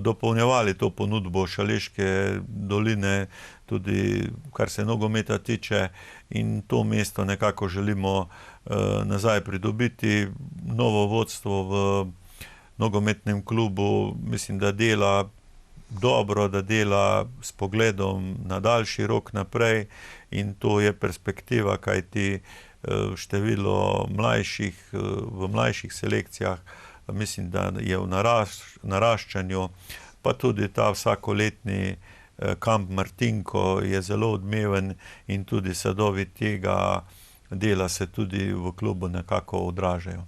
A: dopolnjevali to ponudbo Šaleške doline, tudi kar se nogometa tiče, in to mesto nekako želimo nazaj pridobiti. Novo vodstvo v nogometnem klubu mislim, da dela dobro, da dela s pogledom na daljši rok naprej in to je perspektiva, kajti število mlajših v mlajših selekcijah mislim, da je v naraščanju, pa tudi ta vsakoletni kamp Martinko je zelo odmeven in tudi sadovi tega dela se tudi v klubu nekako odražajo.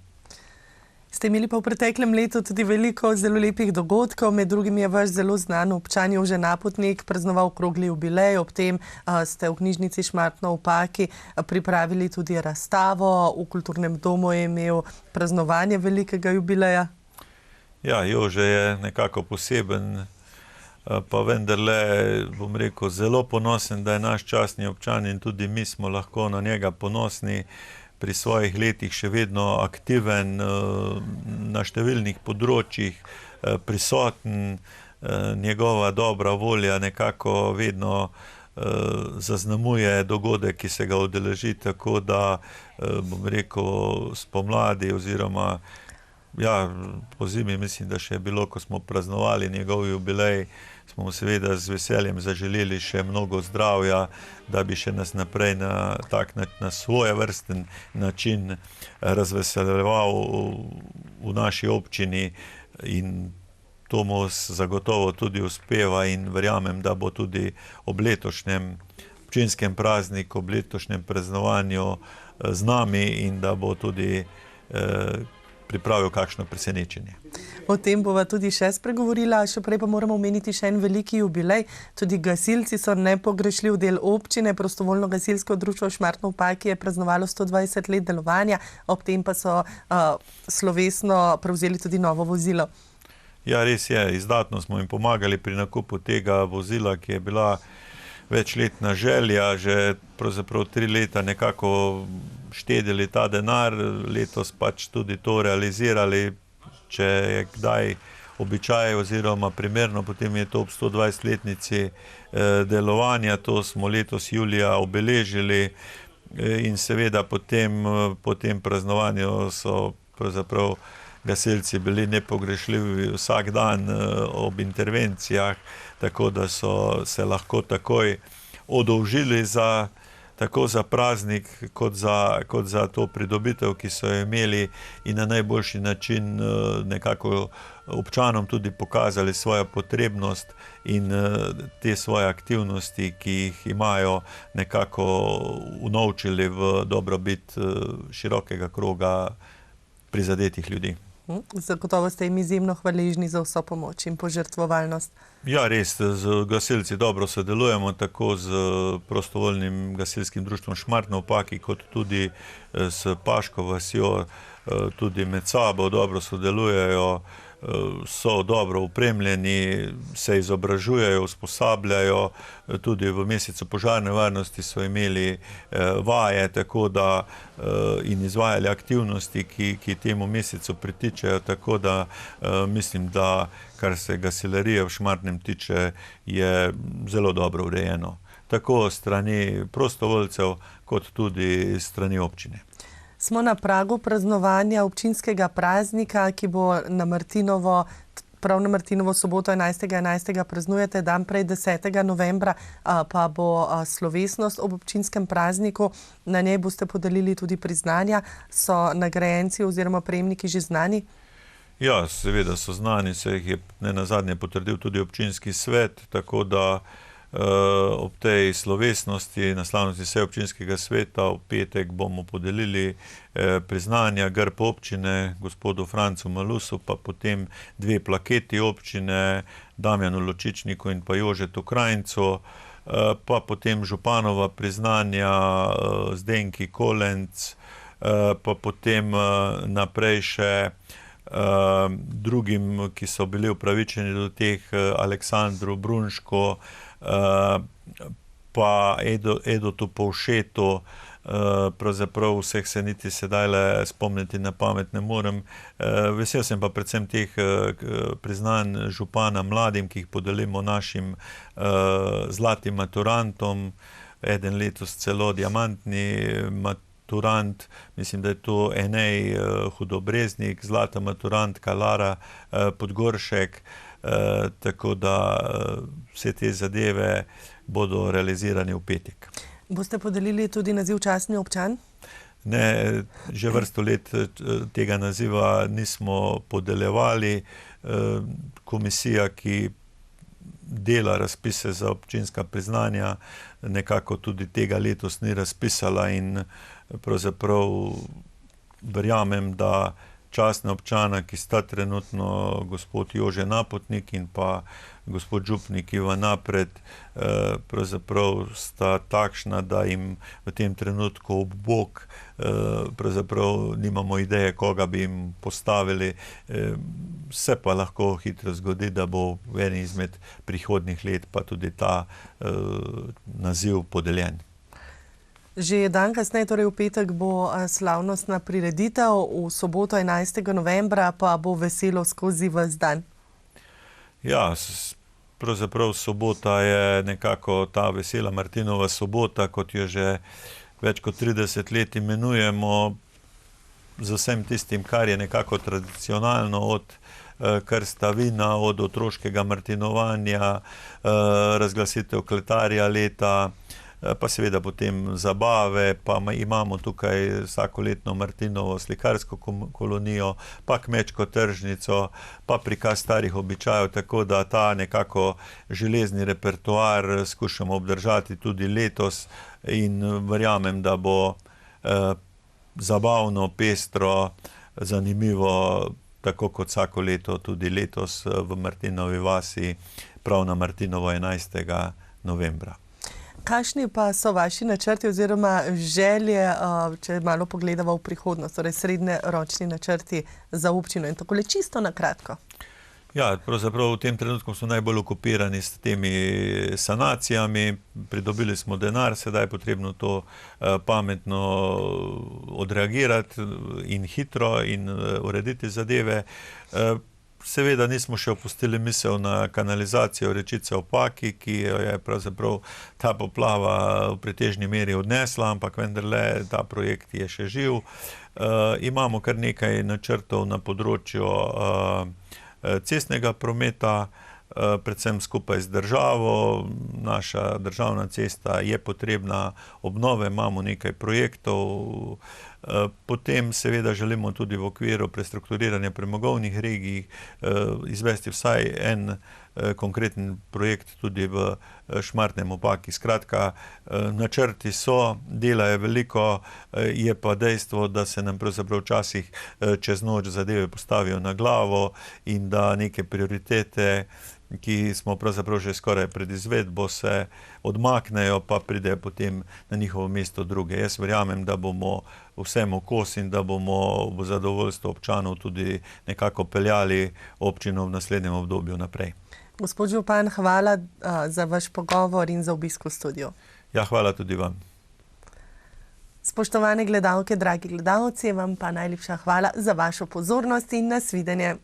C: Ste imeli pa v preteklem letu tudi veliko zelo lepih dogodkov, med drugim je vaš zelo znan občan Jože Napotnik praznoval okrogli jubilej, ob tem ste v knjižnici Šmartno v Paki pripravili tudi razstavo, v kulturnem domu je imel praznovanje velikega jubileja.
A: Ja, Jože je nekako poseben, pa vendarle, bom rekel, zelo ponosen, da je naš častni občan in tudi mi smo lahko na njega ponosni, pri svojih letih še vedno aktiven, na številnih področjih prisoten, njegova dobra volja nekako vedno zaznamuje dogodek, ki se ga udeleži, tako da, bom rekel, spomladi oziroma ja, po zimi mislim, da še je bilo, ko smo praznovali njegov jubilej, smo mu seveda z veseljem zaželeli še mnogo zdravja, da bi še nas naprej na svojevrsten način razveseljeval v naši občini in to mu zagotovo tudi uspeva in verjamem, da bo tudi ob letošnjem občinskem prazniku, ob letošnjem praznovanju z nami in da bo tudi pripravil kakšno presenečenje.
C: O tem bova tudi še spregovorila, še prej pa moramo omeniti še en veliki jubilej. Tudi gasilci so nepogrešljiv del občine. Prostovoljno gasilsko društvo Šmartno v Paki je praznovalo 120 let delovanja, ob tem pa so slovesno prevzeli tudi novo vozilo.
A: Ja, res je, izdatno smo jim pomagali pri nakupu tega vozila, ki je bila večletna želja, že pravzaprav 3 leta nekako štedili ta denar, letos pač tudi to realizirali. Če je kdaj običaj oziroma primerno, potem je to ob 120-letnici delovanja, to smo letos julija obeležili in seveda po tem praznovanju so pravzaprav gasilci bili nepogrešljivi vsak dan ob intervencijah, tako da so se lahko takoj oddolžili tako za praznik, kot za to pridobitev, ki so jo imeli in na najboljši način nekako občanom tudi pokazali svojo potrebnost in te svoje aktivnosti, ki jih imajo, nekako unovčili v dobrobit širokega kroga prizadetih ljudi.
C: Zagotovo ste jim izjemno hvaležni za vso pomoč in požrtvovalnost.
A: Ja, res, z gasilci dobro sodelujemo, tako z prostovoljnim gasilskim društvom Šmartno v Paki, kot tudi s Paško vasjo, tudi med sabo dobro sodelujejo, so dobro opremljeni, se izobražujejo, usposabljajo, tudi v mesecu požarne varnosti so imeli vaje, tako da in izvajali aktivnosti, ki temu mesecu pritičejo, tako da mislim, da kar se gasilerije v Šmartnem tiče, je zelo dobro urejeno. Tako strani prostovoljcev, kot tudi strani občine.
C: Smo na pragu praznovanja občinskega praznika, ki bo na Martinovo, prav na Martinovo soboto 11.11. praznujete, dan prej 10. novembra pa bo slovesnost ob občinskem prazniku. Na njej boste podelili tudi priznanja. So nagrajenci oziroma prejemniki že znani?
A: Ja, seveda so znani, se jih je nenazadnje potrdil tudi občinski svet, tako da ob tej slovesnosti na slavnosti seje občinskega sveta v petek bomo podelili priznanja, grb občine gospodu Francu Malusu, pa potem 2 plaketi občine, Damjanu Ločičniku in pa Jožetu Krajncu. pa potem županova priznanja Zdenki Kolenc, pa potem naprej še drugim, ki so bili upravičeni do teh, Aleksandru Brunško, pa Edotu Povšetu, pravzaprav vseh se niti sedaj spomniti na pamet ne morem. Vesel sem pa predvsem teh priznanj župana mladim, ki jih podelimo našim zlatim maturantom, eden letos celo diamantni maturant, mislim, da je to Enej Hudobreznik, zlata maturantka Lara Podgoršek, tako da vse te zadeve bodo realizirane v petek.
C: Boste podelili tudi naziv častni občan?
A: Ne, že vrsto let tega naziva nismo podeljevali. Komisija, ki dela razpise za občinska priznanja, nekako tudi tega letos ni razpisala in pravzaprav verjamem, da častna občana, ki sta trenutno gospod Jože Napotnik in pa gospod župnik Ivan Napred, pravzaprav sta takšna, da jim v tem trenutku ob bok pravzaprav nimamo ideje, koga bi jim postavili. Se pa lahko hitro zgodi, da bo v eni izmed prihodnjih let pa tudi ta naziv podeljen.
C: Že dan kasneje, torej v petek, bo slavnostna prireditev, v soboto 11. novembra pa bo veselo skozi ves dan.
A: Ja, pravzaprav sobota je nekako ta vesela Martinova sobota, kot jo že več kot 30 let imenujemo, z vsem tistim, kar je nekako tradicionalno, od krsta vina, od otroškega martinovanja, razglasitev kletarja leta, pa seveda potem zabave, pa imamo tukaj vsakoletno Martinovo slikarsko kolonijo, pa kmečko tržnico, pa prikaz starih običajev, tako da ta nekako železni repertoar skušamo obdržati tudi letos in verjamem, da bo zabavno, pestro, zanimivo, tako kot vsako leto, tudi letos v Martinovi vasi, prav na Martinovo 11. novembra.
C: Kakšni pa so vaši načrti oziroma želje, če malo pogledamo v prihodnost, torej srednjeročni načrti za občino in takole čisto na kratko?
A: Ja, pravzaprav v tem trenutku smo najbolj okupirani s temi sanacijami, pridobili smo denar, sedaj je potrebno to pametno odreagirati in hitro in urediti zadeve. Seveda nismo še opustili misel na kanalizacijo rečice v Paki, ki jo je pravzaprav ta poplava v pretežni meri odnesla, ampak vendarle ta projekt je še živ. Imamo kar nekaj načrtov na področju cestnega prometa, predvsem skupaj z državo. Naša državna cesta je potrebna obnove, imamo nekaj projektov. Potem seveda želimo tudi v okviru prestrukturiranja premogovnih regij izvesti vsaj en konkreten projekt tudi v Šmartnem ob Paki. Skratka, načrti so, dela je veliko, je pa dejstvo, da se nam pravzaprav včasih čez noč zadeve postavijo na glavo in da neke prioritete, ki smo pravzaprav že skoraj pred izvedbo, se odmaknejo, pa pridejo potem na njihovo mesto druge. Jaz verjamem, da bomo vsemu kos in da bomo v zadovoljstvo občanov tudi nekako peljali občino v naslednjem obdobju naprej.
C: Gospod župan, hvala za vaš pogovor in za obisk v studiu.
A: Ja, hvala tudi vam.
C: Spoštovane gledalke, dragi gledalci, vam pa najlepša hvala za vašo pozornost in nasvidenje.